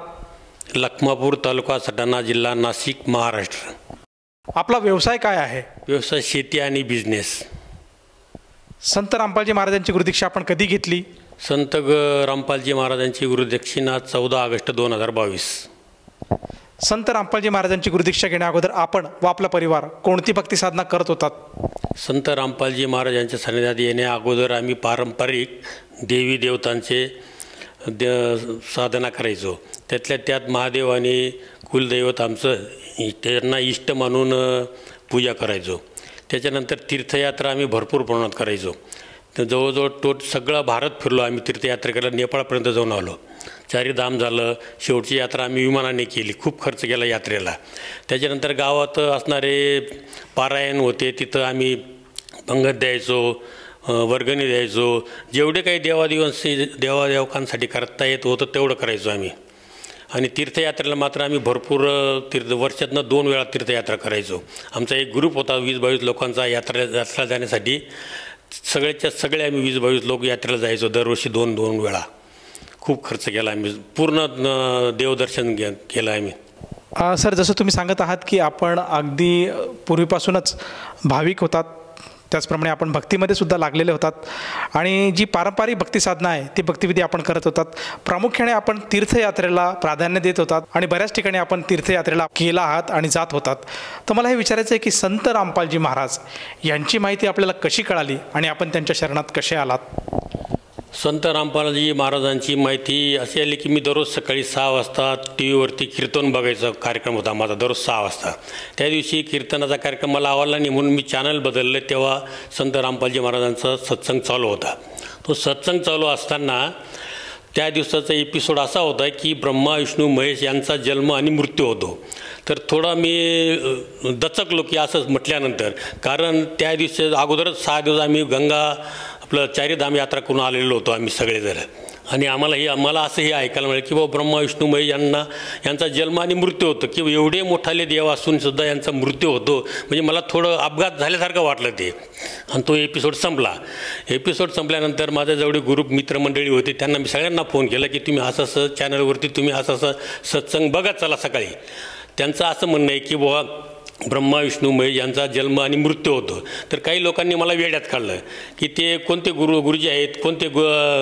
लखमापूर तालुका सटाणा जिल्हा नाशिक महाराष्ट्र. आपला व्यवसाय काय आहे? व्यवसाय शेती आणि बिझनेस. संत रामपालजी महाराजांची गुरुदीक्षा आपण कधी घेतली? संत रामपालजी महाराजांची गुरुदक्षिणा 14 ऑगस्ट 2022. संत रामपालजी महाराजांची गुरुदीक्षा घेण्या अगोदर आपण व आपला परिवार कोणती भक्ती साधना करत होतात? संत रामपालजी महाराजांच्या सान्निध्यात येण्या अगोदर आम्ही पारंपरिक देवी देवतांचे साधना करायचो. त्यातल्या त्यात महादेव आणि कुलदैवत आमचं त्यांना इष्ट मानून पूजा करायचो. त्याच्यानंतर तीर्थयात्रा आम्ही भरपूर प्रमाणात करायचो. तर जवळजवळ सगळा भारत फिरलो आम्ही तीर्थयात्रेला. नेपाळपर्यंत जाऊन आलो. चारीधाम झालं. शेवटची यात्रा आम्ही विमानाने केली. खूप खर्च केला यात्रेला. त्याच्यानंतर गावात असणारे पारायण होते, तिथं आम्ही पंगत द्यायचो, वर्गणी द्यायचो. जेवढे काही देवादेवकांसाठी करता येत होतं तेवढं करायचो आम्ही. आणि तीर्थयात्रेला मात्र आम्ही भरपूर वर्षातनं 2 वेळा तीर्थयात्रा करायचो. आमचा एक ग्रुप होता 20-22 लोकांचा यात्रा जाण्यासाठी. सगळ्याच्या सगळे आम्ही 20-22 लोक यात्रेला जायचो दरवर्षी 2-2 वेळा. खूप खर्च केला आम्ही. पूर्ण देवदर्शन केलं आम्ही. सर, जसं तुम्ही सांगत आहात की आपण अगदी पूर्वीपासूनच भाविक होतात, त्याचप्रमाणे आपण भक्तीमध्ये सुद्धा लागलेले होतात आणि जी पारंपरिक भक्ती साधना आहे ती भक्तिविधी आपण करत होतात. प्रामुख्याने आपण तीर्थयात्रेला प्राधान्य देत होतात आणि बऱ्याच ठिकाणी आपण तीर्थयात्रेला गेला आहात आणि जात होतात. तर मला हे विचारायचं आहे की संत रामपालजी महाराज यांची माहिती आपल्याला कशी कळाली आणि आपण त्यांच्या शरणात कसे आलात? संत रामपालजी महाराजांची माहिती अशी आली की मी दररोज सकाळी 6 वाजता टी व्हीवरती कीर्तन बघायचा कार्यक्रम होता माझा दररोज 6 वाजता. त्या दिवशी कीर्तनाचा कार्यक्रम मला आवडला नाही म्हणून मी चॅनल बदलले. तेव्हा संत रामपालजी महाराजांचा सत्संग चालू होता. तो सत्संग चालू असताना त्या दिवसाचा एपिसोड असा होता की ब्रह्मा विष्णू महेश यांचा जन्म आणि मृत्यू होतो. तर थोडा मी दचकलो की असं म्हटल्यानंतर, कारण त्या दिवशी अगोदरच 6 दिवस आम्ही आपलं चारीधाम यात्रा करून आलेलो होतो आम्ही सगळेजण. आणि आम्हाला असंही ऐकायला मिळेल की बाबा ब्रह्मा विष्णू महेश यांचा जन्म आणि मृत्यू होतो की एवढे मोठाले देव असूनसुद्धा यांचा मृत्यू होतो. म्हणजे मला थोडं अपघात झाल्यासारखं वाटलं ते. आणि तो एपिसोड संपला. एपिसोड संपल्यानंतर माझ्या जेवढे ग्रुप मित्रमंडळी होते त्यांना मी सगळ्यांना फोन केला की तुम्ही असं चॅनलवरती तुम्ही असं सत्संग बघत चला सकाळी. त्यांचं असं म्हणणं आहे की बाबा ब्रह्मा विष्णू महेश यांचा जन्म आणि मृत्यू होतो. तर काही लोकांनी मला वेड्यात काढलं की ते कोणते गुरुजी आहेत, कोणते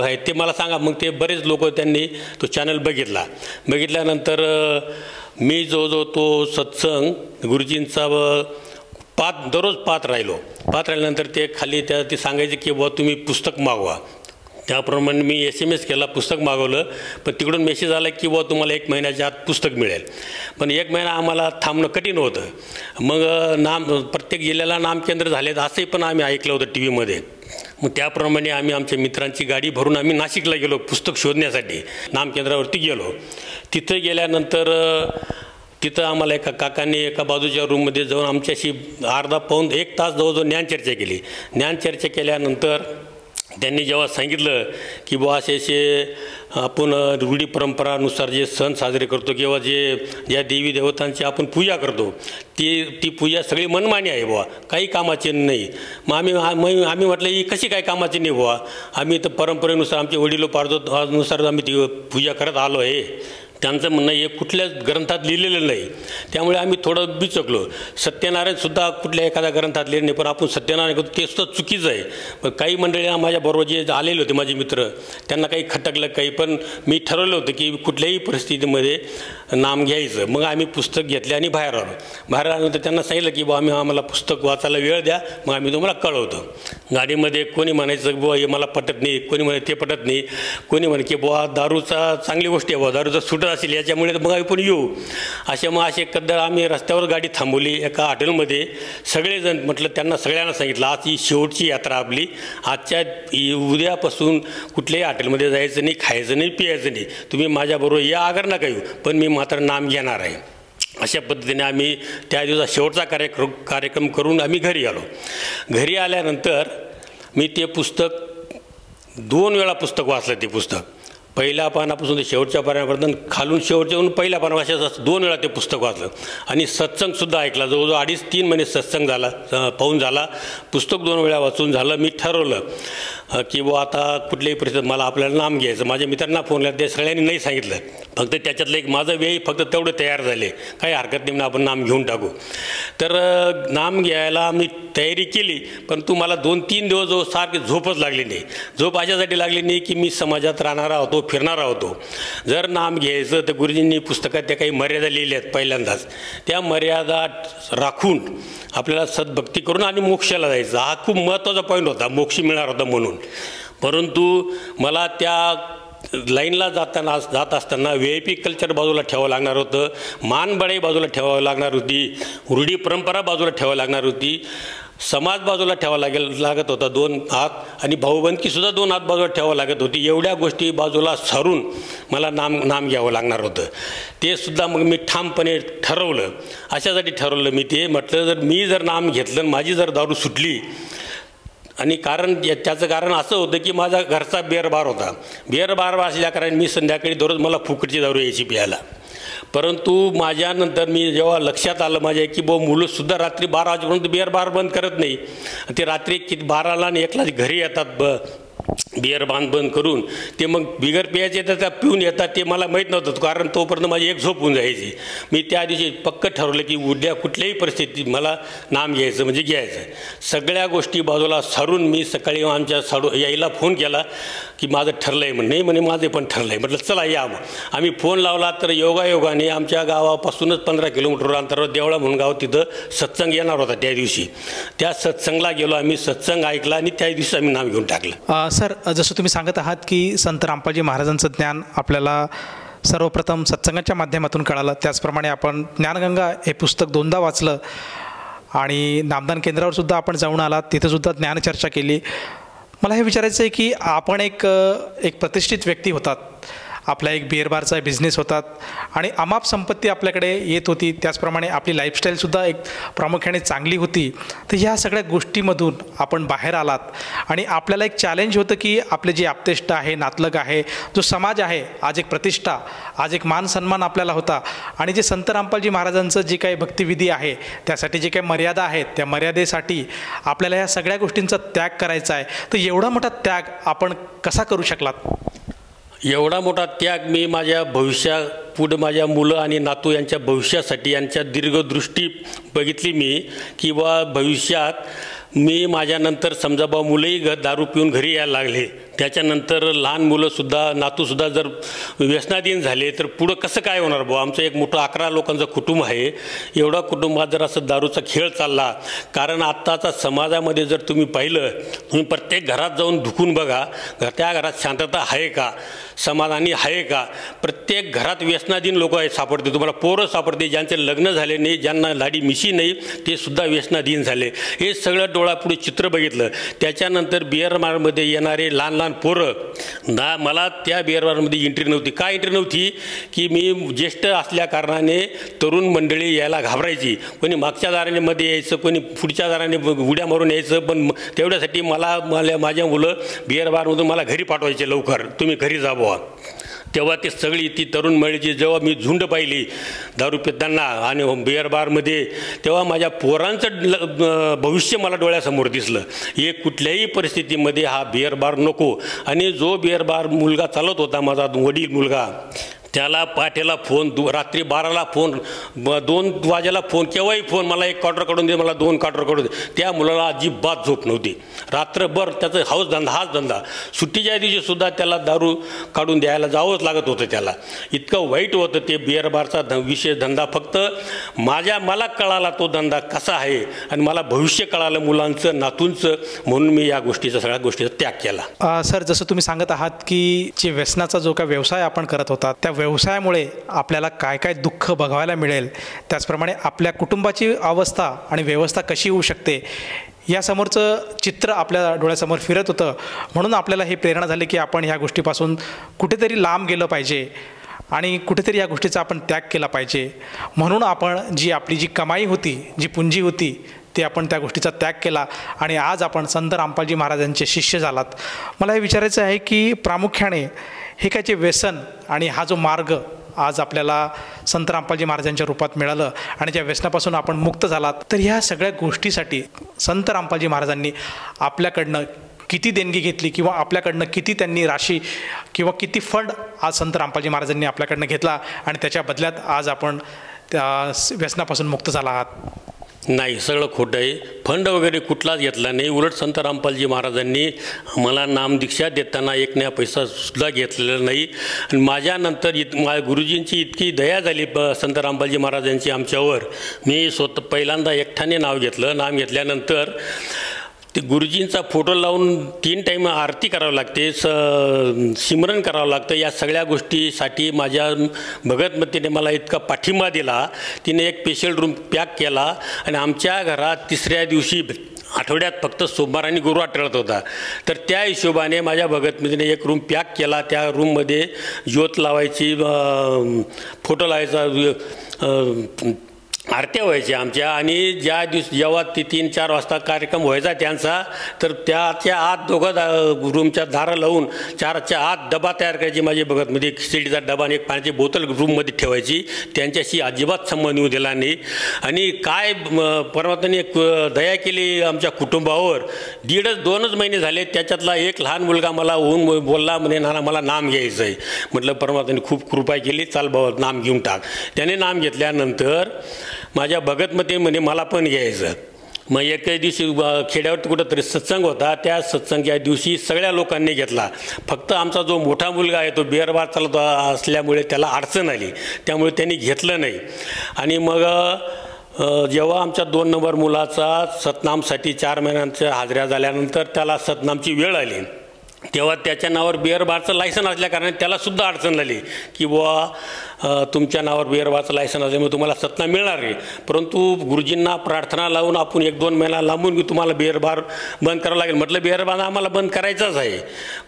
आहेत ते मला सांगा. मग ते बरेच लोक त्यांनी तो चॅनल बघितल्यानंतर मी जो तो सत्संग गुरुजींचा दररोज पाहत राहिल्यानंतर ते खाली ते सांगायचे की बुवा तुम्ही पुस्तक मागवा. त्याप्रमाणे मी SMS केला, पुस्तक मागवलं. पण तिकडून मेसेज आला की बुवा तुम्हाला 1 महिन्याच्या आत पुस्तक मिळेल. पण 1 महिना आम्हाला थांबणं कठीण होतं. मग प्रत्येक जिल्ह्याला नामकेंद्र झालेत असंही पण आम्ही ऐकलं होतं टी व्हीमध्ये. मग त्याप्रमाणे आम्ही आमच्या मित्रांची गाडी भरून आम्ही नाशिकला गेलो पुस्तक शोधण्यासाठी. नामकेंद्रावरती गेलो. तिथं गेल्यानंतर तिथं आम्हाला एका काकांनी एका बाजूच्या रूममध्ये जाऊन आमच्याशी अर्धा पाऊण 1 तास जवळजवळ ज्ञानचर्चा केली. ज्ञानचर्चा केल्यानंतर त्यांनी जेव्हा सांगितलं की बुवा असे आपण रूढी परंपरानुसार जे सण साजरे करतो किंवा ज्या देवी देवतांची आपण पूजा करतो ती पूजा सगळी मनमानी आहे बुवा, काही कामाची नाही. मग आम्ही म्हटलं ही कशी काय कामाची नाही बुवा, आम्ही तर परंपरेनुसार आमचे वडिलोपार्जितानुसार आम्ही ती पूजा करत आलो आहे. त्यांचं म्हणणं हे कुठल्याच ग्रंथात लिहिलेलं नाही. त्यामुळे आम्ही थोडं बिचकलो. सत्यनारायणसुद्धा कुठल्या एखाद्या ग्रंथात लिहिले नाही, पण आपण सत्यनारायण करतो ते सुद्धा चुकीचं आहे. पण काही मंडळी माझ्याबरोबर जे आलेले होते माझे मित्र, त्यांना काही खटकलं काही, पण मी ठरवलं होतं की कुठल्याही परिस्थितीमध्ये नाम घ्यायचं. मग आम्ही पुस्तक घेतले आणि बाहेर आलो. बाहेर आल्यानंतर त्यांना सांगितलं की बुवा आम्हाला पुस्तक वाचायला वेळ द्या, मग आम्ही तुम्हाला कळवतो. गाडीमध्ये कोणी म्हणायचं बुवा हे मला पटत नाही, कोणी म्हणे ते पटत नाही, कोणी म्हणे की बुवा दारूचा चांगली गोष्टी आहे बुवा, दारूचा सुट असेल याच्यामुळे मग आम्ही पण येऊ. असे कद्दर आम्ही रस्त्यावर गाडी थांबवली एका हॉटेलमध्ये. सगळेजण म्हटलं त्यांना सगळ्यांना सांगितलं आज ही शेवटची यात्रा आपली, उद्यापासून कुठल्याही हॉटेलमध्ये जायचं नाही, खायचं नाही, पियायचं नाही. तुम्ही माझ्याबरोबर या आगर नका येऊ, पण मी मात्र नाम घेणार आहे. अशा पद्धतीने आम्ही त्या दिवसा शेवटचा कार्यक्रम करून आम्ही घरी आलो. घरी आल्यानंतर मी ते पुस्तक 2 वेळा पुस्तक वाचलं. ते पुस्तक पहिल्या पानापासून ते शेवटच्या पानापर्यंत, खालून शेवटच्याहून पहिल्या पानापासून अशा 2 वेळा ते पुस्तक वाचलं. आणि सत्संगसुद्धा ऐकला. जवळजवळ 2.5-3 महिने सत्संग झाला, पाहून झाला. पुस्तक 2 वेळा वाचून झालं. मी ठरवलं की बुवा आता कुठल्याही परिस्थितीत मला आपल्याला नाम घ्यायचं. माझ्या मित्रांना फोन केला, ते सगळ्यांनी नाही सांगितलं. फक्त त्याच्यातलं एक माझं वेळी फक्त तेवढं तयार झाले, काही हरकत नाही, आपण नाम घेऊन टाकू. तर नाम घ्यायला मी तयारी केली, पण मला 2-3 दिवस जो सारखी झोपच लागली नाही. झोप अशासाठी लागली नाही की मी समाजात राहणारा होतो, फिरणारा होतो. जर नाम घ्यायचं तर गुरुजींनी पुस्तकात त्या काही मर्यादा लिहिल्या आहेत पहिल्यांदाच. त्या मर्यादा राखून आपल्याला सद्भक्ती करून आणि मोक्षाला जायचं, हा खूप महत्त्वाचा पॉईंट होता, मोक्ष मिळणार होता म्हणून. परंतु मला त्या लाईनला जात असताना VIP कल्चर बाजूला ठेवावं लागणार होतं, मानबळाई बाजूला ठेवावं लागणार होती, रूढी परंपरा बाजूला ठेवावं लागणार होती, समाज बाजूला ठेवावा लागत होता 2 हात, आणि भाऊबंदकीसुद्धा 2 हात बाजूला ठेवावं लागत होती. एवढ्या गोष्टी बाजूला सारून मला नाम घ्यावं लागणार होतं. ते सुद्धा मग मी ठामपणे ठरवलं. अशासाठी ठरवलं मी ते, म्हटलं मी जर नाम घेतलं, माझी जर दारू सुटली, आणि त्याचं कारण असं होतं की माझा घरचा बिअरबार होता. बिअरबार असल्या कारण मी संध्याकाळी दररोज मला फुकटची दारू यायची प्यायला. परंतु माझ्यानंतर मी जेव्हा लक्षात आलं माझ्या की मुलंसुद्धा रात्री 12 वाजेपर्यंत बिअरबार बंद करत नाही, ते रात्री 12ला आणि 1ला घरी येतात बिअर बंद करून. ते मग बिगर प्यायचे तर त्या पिऊन येतात, ते मला माहीत नव्हतं, कारण तोपर्यंत माझी एक झोप होऊन जायची. मी त्या दिवशी पक्क ठरवलं की उद्या कुठल्याही परिस्थितीत मला नाम घ्यायचं म्हणजे घ्यायचं. सगळ्या गोष्टी बाजूला सारून मी सकाळी आमच्या याईला फोन केला की माझं ठरलं आहे म्हणे. नाही म्हणे माझे पण ठरलं आहे. म्हटलं चला या. मग आम्ही फोन लावला तर योगायोगाने आमच्या गावापासूनच 15 किलोमीटर अंतरावर देवळा म्हणून गाव, तिथं सत्संग येणार होता त्या दिवशी. त्या सत्संगला गेलो आम्ही, सत्संग ऐकला आणि त्या दिवशी आम्ही नाम घेऊन टाकलं. सर, जसं तुम्ही सांगत आहात की संत रामपालजी महाराजांचं ज्ञान आपल्याला सर्वप्रथम सत्संगाच्या माध्यमातून कळालं, त्याचप्रमाणे आपण ज्ञानगंगा हे पुस्तक 2दा वाचलं आणि नामदान केंद्रावरसुद्धा आपण जाऊन आलात, तिथंसुद्धा ज्ञानचर्चा केली. मला हे विचारायचं आहे की आपण एक प्रतिष्ठित व्यक्ती होतात, आपला एक बिअरबारचा बिझनेस होतात आणि अमाप संपत्ती आपल्याकडे येत होती, त्याचप्रमाणे आपली लाईफस्टाईलसुद्धा एक प्रामुख्याने चांगली होती. तर ह्या सगळ्या गोष्टीमधून आपण बाहेर आलात आणि आपल्याला एक चॅलेंज होतं की आपले जे आप्तेष्ट आहे, नातलग आहे, जो समाज आहे, आज एक प्रतिष्ठा, आज एक मान सन्मान आपल्याला होता. आणि जे संत रामपालजी महाराजांचं जे काही भक्तिविधी आहे, त्यासाठी जे काही मर्यादा आहेत, त्या मर्यादेसाठी आपल्याला ह्या सगळ्या गोष्टींचा त्याग करायचा आहे. तर एवढा मोठा त्याग आपण कसा करू शकलात? एवढा मोठा त्याग मी माझ्या पुढं माझ्या मुलं आणि नातू यांच्या भविष्यासाठी, यांच्या दीर्घदृष्टी बघितली मी की भविष्यात मी माझ्यानंतर समजा मुलंही दारू पिऊन घरी यायला लागले, त्याच्यानंतर लहान मुलंसुद्धा, नातूसुद्धा जर व्यसनाधीन झाले तर पुढं कसं काय होणार आमचं एक मोठं 11 लोकांचं कुटुंब आहे. एवढा कुटुंबात जर असं दारूचा खेळ चालला, कारण आत्ताचा समाजामध्ये जर तुम्ही पाहिलं, तुम्ही प्रत्येक घरात जाऊन धुकून बघा, त्या घरात शांतता आहे का? समाधानी आहे का? प्रत्येक घरात व्यसनाधीन लोक आहेत, सापडते तुम्हाला, पोरं सापडते, ज्यांचे लग्न झाले नाही, ज्यांना लाडी मिशी नाही, ते सुद्धा व्यसनाधीन झाले. हे सगळं डोळ्यापुढे चित्र बघितलं. त्याच्यानंतर बिअर बारमध्ये येणारे लहान लहान पोरं मला त्या बिअर बारमध्ये एंट्री नव्हती. का एंट्री नव्हती? की मी ज्येष्ठ असल्या कारणाने तरुण मंडळी यायला घाबरायची. कोणी मागच्या दाराने मध्ये यायचं, कोणी पुढच्या दाराने उड्या मारून यायचं. पण तेवढ्यासाठी माझ्या मुलं बिअर बारमधून मला घरी पाठवायचे, लवकर तुम्ही घरी जा बुवा. तेव्हा ते सगळी ती तरुण मंडळीची जेव्हा मी झुंड पाहिली दारू पिताना आणि बिअर बारमध्ये, तेव्हा माझ्या पोरांचं भविष्य मला डोळ्यासमोर दिसलं. हे कुठल्याही परिस्थितीमध्ये हा बिअर बार नको. आणि जो बिअर बार मुलगा चालत होता, माझा वडील मुलगा, त्याला पाठीला फोन, रात्री 12ला फोन, 2 वाजेला फोन, केव्हाही फोन, मला 1 क्वार्टर काढून दे, मला 2 क्वार्टर काढून दे. त्या मुलाला अजिबात झोप नव्हती. रात्रभर त्याचं हाच धंदा. सुट्टीच्या दिवशीसुद्धा त्याला दारू काढून द्यायला जावंच लागत होतं. त्याला इतकं वाईट होतं ते बिअर बारचा विषय धंदा. फक्त मला कळाला तो धंदा कसा आहे आणि मला भविष्य कळालं मुलांचं, नातूंचं, म्हणून मी या सगळ्या गोष्टीचा त्याग केला. सर, जसं तुम्ही सांगत आहात की जे व्यसनाचा जो काय व्यवसाय आपण करत होता, त्या व्यवसायामुळे आपल्याला काय काय दुःख बघायला मिळेल, त्याचप्रमाणे आपल्या कुटुंबाची अवस्था आणि व्यवस्था कशी होऊ शकते, यासमोरचं चित्र आपल्या डोळ्यासमोर फिरत होतं. म्हणून आपल्याला हे प्रेरणा झाली की आपण ह्या गोष्टीपासून कुठेतरी लांब गेलं पाहिजे आणि कुठेतरी या गोष्टीचा आपण त्याग केला पाहिजे. म्हणून आपण आपली जी कमाई होती, जी पुंजी होती, ते आपण त्या गोष्टीचा त्याग केला आणि आज आपण संत रामपालजी महाराजांचे शिष्य झालात. मला हे विचारायचं आहे की प्रामुख्याने हे काय जे व्यसन आणि हा जो मार्ग आज आपल्याला संत रामपालजी महाराजांच्या रूपात मिळालं आणि ज्या व्यसनापासून आपण मुक्त झालात, तर ह्या सगळ्या गोष्टीसाठी संत रामपालजी महाराजांनी आपल्याकडनं किती देणगी घेतली किंवा आपल्याकडनं किती त्यांनी राशी किंवा किती फंड आज संत रामपालजी महाराजांनी आपल्याकडनं घेतला आणि त्याच्या बदल्यात आज आपण त्या व्यसनापासून मुक्त झाला आहात? नाही, सगळं खोटं आहे. फंड वगैरे कुठलाच घेतला नाही. उलट संत रामपालजी महाराजांनी मला नामदीक्षा देताना 1 नया पैसासुद्धा घेतलेला नाही. आणि माझ्यानंतर गुरुजींची इतकी दया झाली संत रामपालजी महाराजांची आमच्यावर, मी स्वतः पहिल्यांदा एकट्याने नाव घेतलं. नाम घेतल्यानंतर ते गुरुजींचा फोटो लावून 3 टाईम आरती करावं लागते, सिमरन करावं लागतं. या सगळ्या गोष्टीसाठी माझ्या भगतमतीने मला इतका पाठिंबा दिला. तिने एक स्पेशल रूम पॅक केला आणि आमच्या घरात 3ऱ्या दिवशी आठवड्यात फक्त सोमवार आणि गुरुवार टळत होता. तर त्या हिशोबाने माझ्या भगतमतीने एक रूम पॅक केला. त्या रूममध्ये ज्योत लावायची, फोटो लावायचा, आरत्या व्हायच्या आमच्या. आणि ज्या दिवशी जेव्हा 3-4 वाजता कार्यक्रम व्हायचा त्यांचा, तर त्याच्या आत दोघं रूमच्या दारं लावून 4च्या आत डबा तयार करायची माझी भगतमध्ये. खिचडीचा डबा आणि एक पाण्याची बोतल रूममध्ये ठेवायची. त्यांच्याशी अजिबात संबंध येऊ दिला नाही. आणि काय परमात्म्याने दया केली आमच्या कुटुंबावर. 2.5 महिने झाले. त्याच्यातला एक लहान मुलगा मला होऊन बोलला, म्हणे नाना मला नाम घ्यायचं आहे. म्हटलं परमात्म्याने खूप कृपा केली, चाल बाबा नाम घेऊन टाक. त्याने नाम घेतल्यानंतर माझ्या भगतमध्ये म्हणे मला पण घ्यायचं. मग एके दिवशी खेड्यावरती कुठंतरी सत्संग होता. त्या सत्संगाच्या दिवशी सगळ्या लोकांनी घेतला. फक्त आमचा जो मोठा मुलगा आहे तो बिअर बार चालत असल्यामुळे त्याला अडचण आली, त्यामुळे त्यांनी घेतलं नाही. आणि मग जेव्हा आमच्या 2 नंबर मुलाचा सतनामसाठी 4 महिन्यांच्या हाजऱ्या झाल्यानंतर त्याला सतनामची वेळ आली, तेव्हा त्याच्या नावावर बिअर बारचं लायसन असल्याकारणाने त्यालासुद्धा अडचण झाली की बुवा तुमच्या नावावर बिअर बारचं लायसन असल्यामुळे तुम्हाला सतना मिळणार आहे. परंतु गुरुजींना प्रार्थना लावून आपण 1-2 महिना लांबून की तुम्हाला बिअर बार बंद करावं लागेल. म्हटलं बिअर बार आम्हाला बंद करायचाच आहे.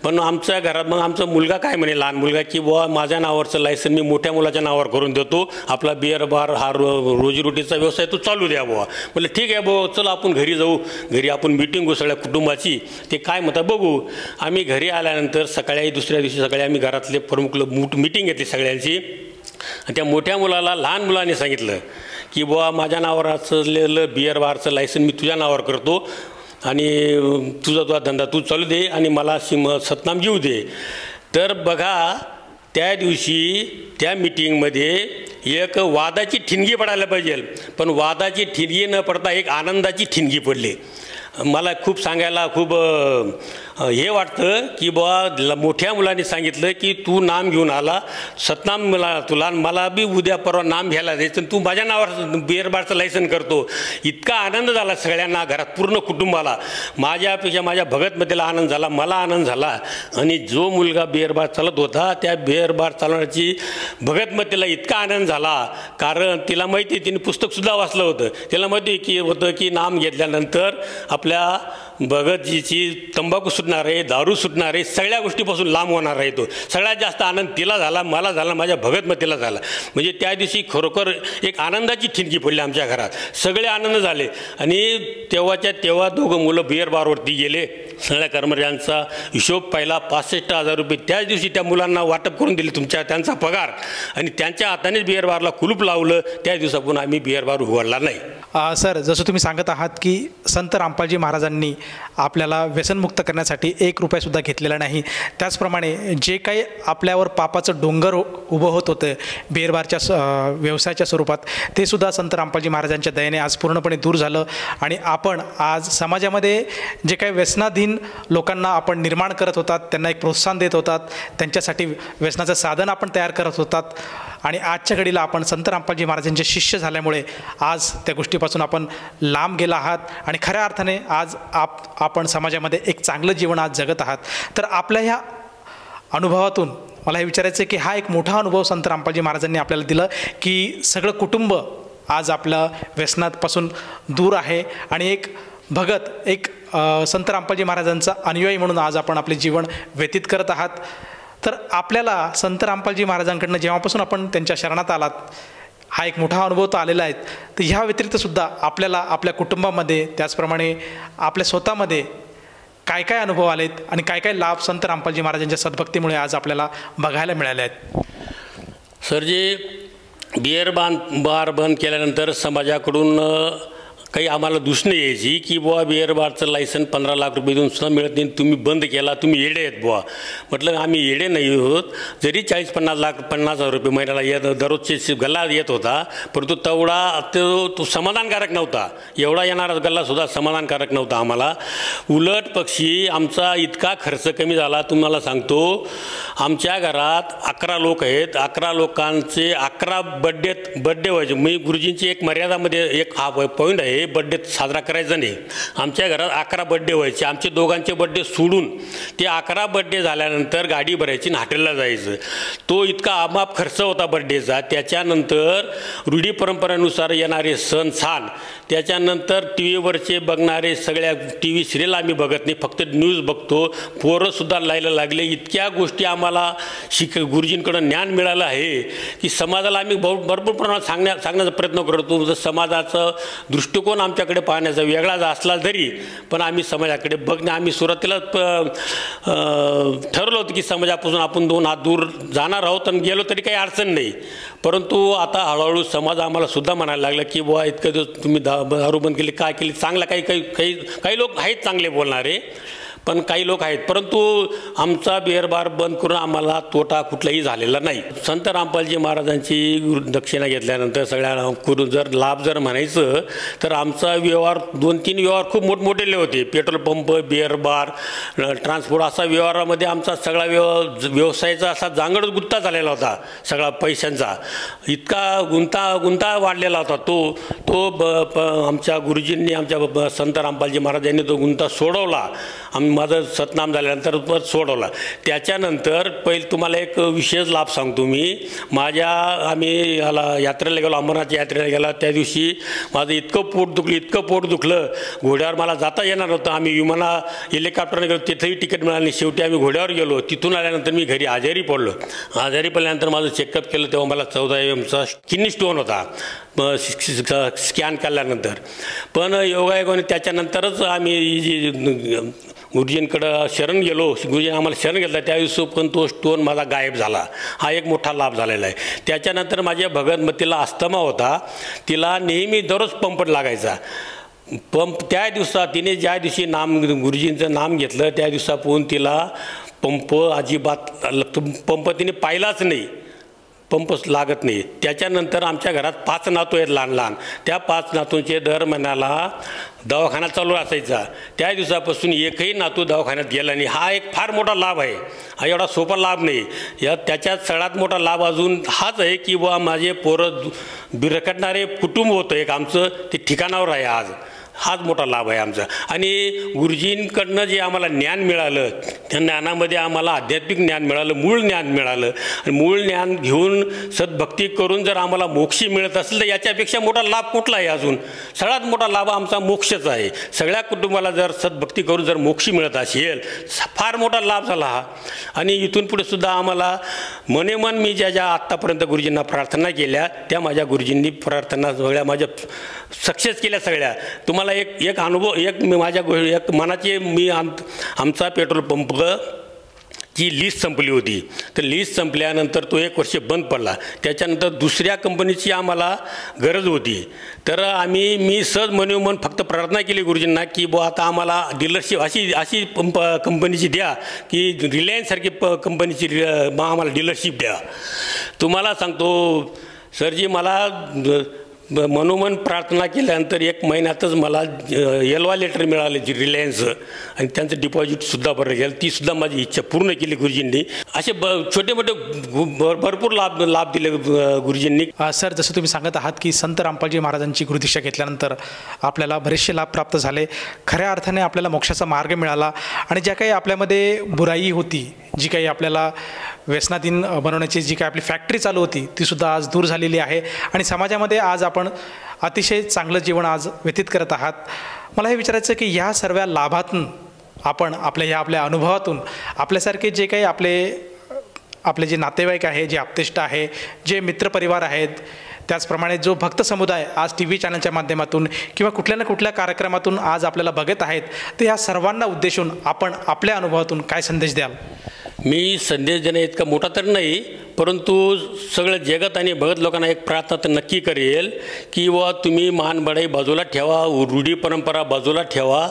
पण आमच्या घरात मग आमचा मुलगा काय म्हणे, लहान मुलगा, की बुवा माझ्या नावावरचं लायसन मी मोठ्या मुलाच्या नावावर करून देतो, आपला बिअर बार हा रोजीरोटीचा व्यवसाय तो चालू द्या बुवा. म्हटलं ठीक आहे बुवा, चला आपण घरी जाऊ. घरी आपण मिटिंग घेऊ सगळ्या कुटुंबाची, ते काय म्हणता बघू. आम्ही घरी आल्यानंतर सकाळी दुसऱ्या दिवशी सकाळी आम्ही घरातले प्रमुख मिटिंग घेतली सगळ्यांची. त्या मोठ्या मुलाला लहान मुलाने सांगितलं की बुवा माझ्या नावावर असलेलं बिअर बारचं लायसन मी तुझ्या नावावर करतो आणि तुझा धंदा तू चालू दे आणि मला सतनाम घेऊ दे. तर बघा त्या दिवशी त्या मिटिंगमध्ये एक वादाची ठिणगी पडायला पाहिजे, पण वादाची ठिणगी न पडता एक आनंदाची ठिणगी पडली. मला खूप सांगायला खूप हे वाटतं की बुवा मोठ्या मुलांनी सांगितलं की तू नाम घेऊन आला, सतनाम मला तुला, मला बी उद्या परवा नाम घ्यायला द्यायचं, तू माझ्या नावावर बिअर बारचं लायसन करतो. इतका आनंद झाला सगळ्यांना, घरात पूर्ण कुटुंबाला. माझ्यापेक्षा माझ्या भगतमतीला आनंद झाला, मला आनंद झाला. आणि जो मुलगा बिअर बार चालत होता त्या बिअर बार चालवण्याची भगतमतीला इतका आनंद झाला, कारण तिला माहिती, तिने पुस्तकसुद्धा वाचलं होतं, तिला माहिती होतं की नाम घेतल्यानंतर आपल्या भगतजीची तंबाखू सुटणार आहे, दारू सुटणार आहे, सगळ्या गोष्टीपासून लांब होणार आहे. तो सगळ्यात जास्त आनंद तिला झाला, मला झाला, माझ्या भगतमतीला झाला. म्हणजे त्या दिवशी खरोखर एक आनंदाची ठिणगी पडली आमच्या घरात, सगळे आनंद झाले. आणि तेव्हाच्या तेव्हा दोघं मुलं बिअर बारवरती गेले. सगळ्या कर्मचाऱ्यांचा हिशोब पाहिला, 65,000 रुपये त्याच दिवशी त्या मुलांना वाटप करून दिले, त्यांचा पगार. आणि त्यांच्या हातानेच बिअर बारला कुलूप लावलं. त्या दिवसापासून आम्ही बिअर बार उघडला नाही. सर, जसं तुम्ही सांगत आहात की संत रामपालजी महाराजांनी आपल्याला व्यसनमुक्त करण्यासाठी 1 रुपयासुद्धा घेतलेला नाही, त्याचप्रमाणे जे काही आपल्यावर पापाचं डोंगर उभं होत होतं बिअर बारच्या व्यवसायाच्या स्वरूपात, ते सुद्धा संत रामपालजी महाराजांच्या दयेने आज पूर्णपणे दूर झालं. आणि आपण आज समाजामध्ये जे काही व्यसनाधीन लोकांना आपण निर्माण करत होतात, त्यांना एक प्रोत्साहन देत होतात, त्यांच्यासाठी व्यसनाचं साधन आपण तयार करत होतात. आणि आजच्या घडीला आपण संत रामपालजी महाराजांचे शिष्य झाल्यामुळे आज त्या गोष्टीपासून आपण लांब गेला आहात आणि खऱ्या अर्थाने आज आपण समाजामध्ये एक चांगलं जीवन आज जगत आहात. तर आपल्या ह्या अनुभवातून मला हे विचारायचं आहे की हा एक मोठा अनुभव संत रामपालजी महाराजांनी आपल्याला दिला की सगळं कुटुंब आज आपलं व्यसनापासून दूर आहे आणि एक भगत, एक संत रामपालजी महाराजांचा अनुयायी म्हणून आज आपण आपले जीवन व्यतीत करत आहात. तर आपल्याला संत रामपालजी महाराजांकडनं जेव्हापासून आपण त्यांच्या शरणात आलात, हा एक मोठा अनुभव तर आलेला आहे. तर ह्या व्यतिरिक्तसुद्धा आपल्याला आपल्या कुटुंबामध्ये, त्याचप्रमाणे आपल्या स्वतःमध्ये काय काय अनुभव आलेत आणि काय काय लाभ संत रामपालजी महाराजांच्या सद्भक्तीमुळे आज आपल्याला बघायला मिळाले आहेत? सर, जे बिअर बार बंद केल्यानंतर समाजाकडून काही आम्हाला दूषणं यायची की बुवा बिअर बारचं लायसन 15 लाख रुपये देऊन सुद्धा मिळत नाही, तुम्ही बंद केला, तुम्ही येडे आहेत बुवा. म्हटलं आम्ही येडे नाही होत. जरी 40-50,000 रुपये महिन्याला दररोजचे गल्ला येत होता, परंतु तेवढा तो समाधानकारक नव्हता. एवढा येणारा गल्लासुद्धा समाधानकारक नव्हता आम्हाला. उलट पक्षी आमचा इतका खर्च कमी झाला, तुम्हाला सांगतो. आमच्या घरात 11 लोक आहेत, 11 लोकांचे 11 बड्डे व्हायचे. मी गुरुजींची एक मर्यादामध्ये एक हा पॉईंट आहे, बड्डे साजरा करायचा नाही. आमच्या घरात 11 बड्डे व्हायचे. आमचे दोघांचे बड्डे सोडून ते 11 बड्डे झाल्यानंतर गाडी भरायची आणि हॉटेलला जायचं. तो इतका अमाप खर्च होता बड्डेचा. त्याच्यानंतर रूढी परंपरेनुसार येणारे सण साण, त्याच्यानंतर टी व्हीवरचे बघणारे सगळ्या टी व्ही सिरियल आम्ही बघत नाही, फक्त न्यूज बघतो. पोरंसुद्धा लायला लागले. इतक्या गोष्टी आम्हाला गुरुजींकडून ज्ञान मिळालं आहे की समाजाला आम्ही भरपूर प्रमाणात सांगण्याचा प्रयत्न करतो. जर समाजाचं दृष्टिकोन आमच्याकडे पाहण्याचा वेगळाच असला तरी पण आम्ही समाजाकडे बघणे, आम्ही सुरुवातीला ठरवलं होतं की समाजापासून आपण 2 हात दूर जाणार आहोत आणि गेलो तरी काही अडचण नाही. परंतु आता हळूहळू समाज आम्हाला सुद्धा म्हणायला लागला की बुवा इतकं दिवस तुम्ही दारू बंद केली, काय केली? चांगला काही लोक आहेत चांगले बोलणारे, पण काही लोक आहेत. परंतु आमचा बिअर बार बंद करून आम्हाला तोटा कुठलाही झालेला नाही. संत रामपालजी महाराजांची दक्षिणा घेतल्यानंतर सगळ्या जर लाभ जर म्हणायचं तर आमचा व्यवहार 2-3 व्यवहार खूप मोठमोठेले होते. Petrol pump, beer bar, transport असा व्यवहारामध्ये आमचा सगळा व्यवसायाचा असा जांगड गुंता झालेला होता. सगळा पैशांचा इतका गुंता वाढलेला होता. तो आमच्या गुरुजींनी, आमच्या संत रामपालजी महाराजांनी तो गुंता सोडवला. माझं सतनाम झाल्यानंतर परत सोडवला. त्याच्यानंतर पहिले तुम्हाला एक विशेष लाभ सांगतो मी. आम्ही यात्रेला गेलो, अमरनाथच्या यात्रेला गेला. त्या दिवशी माझं इतकं पोट दुखलं, घोड्यावर मला जाता येणार होतं. आम्ही हेलिकॉप्टरने गेलो, तिथंही तिकीट मिळालं नाही. शेवटी आम्ही घोड्यावर गेलो. तिथून आल्यानंतर मी घरी आजारी पडलो. आजारी पडल्यानंतर माझं चेकअप केलं, तेव्हा मला 14 mm किडनी स्टोन होता स्कॅन केल्यानंतर. पण योगायोगाने त्याच्यानंतरच आम्ही गुरुजींकडं शरण गेलो. गुरुजींनी आम्हाला शरण घेतलं. त्या दिवशी पण तो स्टोन माझा गायब झाला. हा एक मोठा लाभ झालेला आहे. त्याच्यानंतर माझ्या भगतमतीला अस्थमा होता. तिला नेहमी दररोज पंप लागायचा. त्या दिवसात तिने ज्या दिवशी गुरुजींचं नाम घेतलं त्या दिवसापासून तिला पंप अजिबात पंप तिने पाहिलाच नाही. पंप लागत नाही. त्याच्यानंतर आमच्या घरात 5 नातू आहेत लहान लहान. त्या 5 नातूंचे दर महिन्याला दवाखाना चालू असायचा. त्या दिवसापासून एकही नातू दवाखान्यात गेला नाही. हा एक फार मोठा लाभ आहे. हा एवढा सोपा लाभ नाही. त्याच्यात सगळ्यात मोठा लाभ अजून हाच आहे की बुवा माझे पोरं बिरकटणारे कुटुंब होतं एक आमचं, ते ठिकाणावर आहे आज. हाच मोठा लाभ आहे आमचा. आणि गुरुजींकडनं जे आम्हाला ज्ञान मिळालं, त्या ज्ञानामध्ये आम्हाला आध्यात्मिक ज्ञान मिळालं, मूळ ज्ञान मिळालं. आणि मूळ ज्ञान घेऊन सद्भक्ती करून जर आम्हाला मोक्ष मिळत असेल तर याच्यापेक्षा मोठा लाभ कुठला आहे अजून? सगळ्यात मोठा लाभ आमचा मोक्षच आहे. सगळ्या कुटुंबाला जर सद्भक्ती करून जर मोक्ष मिळत असेल फार मोठा लाभ झाला हा. आणि इथून पुढे सुद्धा आम्हाला मनेमन मी ज्या आत्तापर्यंत गुरुजींना प्रार्थना केल्या त्या माझ्या गुरुजींनी प्रार्थना सगळ्या माझ्या सक्सेस केल्या सगळ्या. तुम्हाला एक अनुभव एक मनाचे मी आमचा पेट्रोल पंप ची लीज संपली होती. तर लीज संपल्यानंतर तो 1 वर्ष बंद पडला. त्याच्यानंतर दुसऱ्या कंपनीची आम्हाला गरज होती. तर मी सहज मनोमन फक्त प्रार्थना केली गुरुजींना की बुवा आता आम्हाला डीलरशिप अशी कंपनीची द्या की रिलायन्ससारखी कंपनीची आम्हाला डीलरशिप द्या. तुम्हाला सांगतो सरजी, मला मनोमन प्रार्थना केल्यानंतर 1 महिन्यातच मला एलवा लेटर मिळाले रिलायन्सचं. आणि त्यांचं डिपॉझिटसुद्धा भरलं गेलं. तीसुद्धा माझी इच्छा पूर्ण केली गुरुजींनी. असे छोटे मोठे भरपूर लाभ दिले गुरुजींनी. सर, जसं तुम्ही सांगत आहात की संत रामपालजी महाराजांची गुरुदीक्षा घेतल्यानंतर आपल्याला बरेचसे लाभ प्राप्त झाले. खऱ्या अर्थाने आपल्याला मोक्षाचा मार्ग मिळाला. आणि ज्या काही आपल्यामध्ये बुराई होती, जी काही आपल्याला व्यसनाधीन बनवण्याची जी काही आपली फॅक्टरी चालू होती तीसुद्धा आज दूर झालेली आहे. आणि समाजामध्ये आज आपण अतिशय चांगलं जीवन आज व्यतीत करत आहात. मला हे विचारायचं की ह्या सर्व लाभातून आपण आपल्या अनुभवातून आपल्यासारखे जे काही आपले जे नातेवाईक आहे, जे आप्तेष्ट आहे, जे मित्रपरिवार आहेत, त्याचप्रमाणे जो भक्त समुदाय आज TV चॅनलच्या माध्यमातून किंवा कुठल्या ना कुठल्या कार्यक्रमातून आज आपल्याला बघत आहेत, तर या सर्वांना उद्देशून आपण आपल्या अनुभवातून काय संदेश द्याल? मी संदेश देणे इतका मोठा तर नाही, परंतु सगळं जगत आणि भगत लोकांना एक प्रार्थना तर नक्की करेल की व तुम्ही मानबडाई बाजूला ठेवा, रूढी परंपरा बाजूला ठेवा.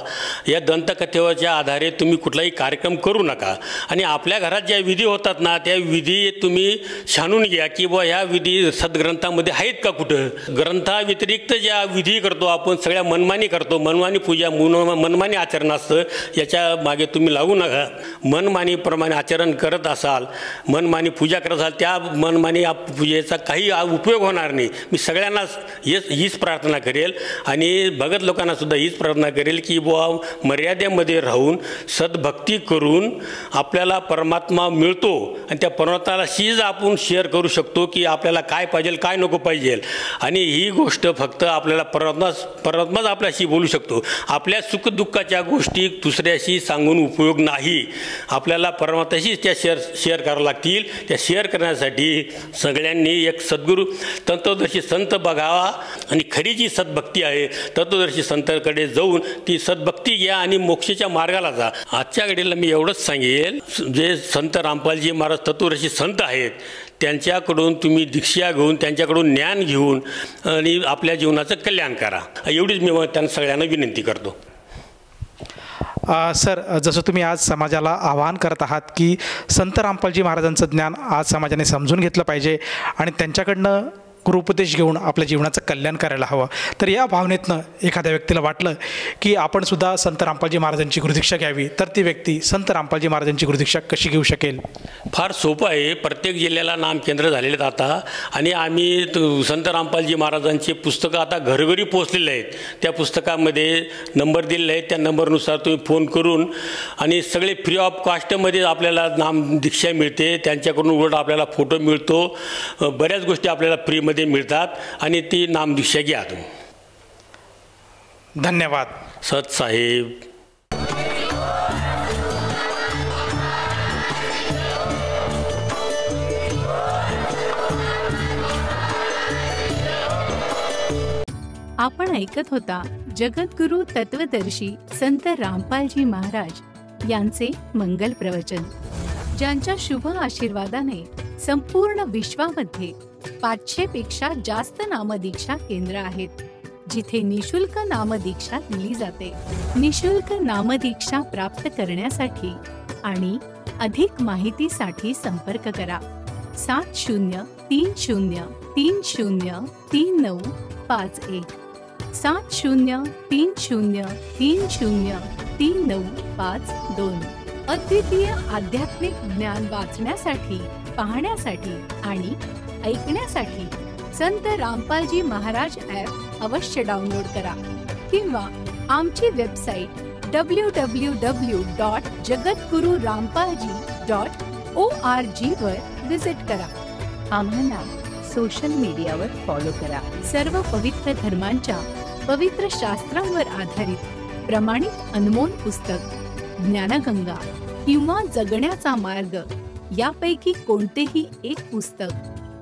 या दंतकथेच्या आधारे तुम्ही कुठलाही कार्यक्रम करू नका. आणि आपल्या घरात ज्या विधी होतात ना, त्या विधी तुम्ही छानून घ्या की व ह्या विधी सद्ग्रंथामध्ये आहेत का कुठं. ग्रंथाव्यतिरिक्त ज्या विधी करतो आपण सगळ्या मनमानी करतो, मनमानी पूजा, मनमानी आचरण असतं. याच्या मागे तुम्ही लागू नका. मनमानीप्रमाणे आचरण करत असाल, मनमानी पूजा करत असाल, त्या मनमानी पूजेचा काही उपयोग होणार नाही. मी सगळ्यांना हीच प्रार्थना करेल आणि भगत लोकांना सुद्धा हीच प्रार्थना करेल की बुवा मर्यादेमध्ये राहून सद्भक्ती करून आपल्याला परमात्मा मिळतो. आणि त्या परमात्म्याशीच आपण शेअर करू शकतो की आपल्याला काय पाहिजे, काय नको पाहिजे. आणि ही गोष्ट फक्त आपल्याला परमात्माच आपल्याशी बोलू शकतो. आपल्या सुखदुःखाच्या गोष्टी दुसऱ्याशी सांगून उपयोग नाही. आपल्याला परमात्म्याशीच त्या शेअर करावं लागतील. त्या शेअर करण्यासाठी सगळ्यांनी एक सद्गुरू तत्वदर्शी संत बघावा. आणि खरी जी सद्भक्ती आहे तत्वदर्शी संतांकडे जाऊन ती सद्भक्ती घ्या आणि मोक्षाच्या मार्गाला जा. आजच्या घडीला मी एवढंच सांगेल, जे संत रामपालजी महाराज तत्वदर्शी संत आहेत त्यांच्याकडून तुम्ही दीक्षा घेऊन, त्यांच्याकडून ज्ञान घेऊन आणि आपल्या जीवनाचं कल्याण करा. एवढीच मी त्यांना सगळ्यांना विनंती करतो. सर, जसं तुम्ही आज समाजाला आवाहन करत आहात की संत रामपालजी महाराजांचं ज्ञान आज समाजाने समजून घेतलं पाहिजे आणि त्यांच्याकडनं गुरुपदेश घेऊन आपल्या जीवनाचं कल्याण करायला हवं, तर या भावनेतनं एखाद्या व्यक्तीला वाटलं की आपण सुद्धा संत रामपालजी महाराजांची गुरुदीक्षा घ्यावी, तर ती व्यक्ती संत रामपालजी महाराजांची गुरुदीक्षा कशी घेऊ शकेल? फार सोपं आहे. प्रत्येक जिल्ह्याला नामकेंद्र झालेले आहेत आता. आणि आम्ही संत रामपालजी महाराजांची पुस्तकं आता घरोघरी पोचलेले आहेत. त्या पुस्तकामध्ये नंबर दिलेले आहेत. त्या नंबरनुसार तुम्ही फोन करून आणि सगळे फ्री ऑफ कॉस्टमध्ये आपल्याला नामदीक्षा मिळते. त्यांच्याकडून उलट आपल्याला फोटो मिळतो. बऱ्याच गोष्टी आपल्याला फ्रीमध्ये मिळतात आणि ती नामदीक्षा घ्या. धन्यवाद सत साहेब. आपण ऐकत होता जगद्गुरु तत्वदर्शी संत रामपालजी महाराज यांचे मंगल प्रवचन, ज्यांच्या शुभ आशीर्वादाने संपूर्ण विश्वामध्ये 500 पेक्षा जास्त नामदीक्षा केंद्र आहेत, जिथे निशुल्क नामदीक्षा दिली जाते. निशुल्क नामदीक्षा प्राप्त करण्यासाठी आणि अधिक माहितीसाठी संपर्क करा. 7030303951 7030303952. अद्वितीय आध्यात्मिक ज्ञान वाचण्यासाठी, पाहण्यासाठी आणि ऐकण्यासाठी संत रामपालजी महाराज ॲप अवश्य डाउनलोड करा किंवा आमची वेबसाईट www.jagadgururampalji.org वर विजिट करा. आम्हाला सोशल मीडियावर फॉलो करा. सर्व पवित्र धर्मांच्या पवित्र शास्त्रांवर आधारित प्रमाणित अनमोल पुस्तक ज्ञानगंगा किंवा जगण्याचा मार्ग यापैकी कोणतेही एक पुस्तक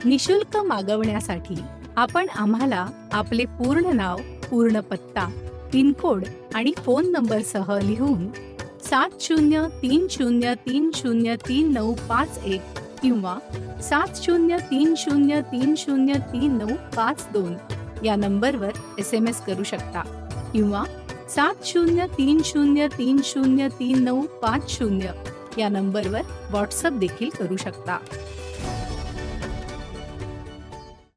निशुल्क मागवण्यासाठी आपण आम्हाला आपले पूर्ण नाव, पूर्ण पत्ता, पिनकोड आणि फोन नंबरसह लिहून 7030303951 किंवा 7030303952 या नंबरवर SMS करू शकता किंवा 7030303950 या नंबरवर व्हॉट्सअप देखील करू शकता.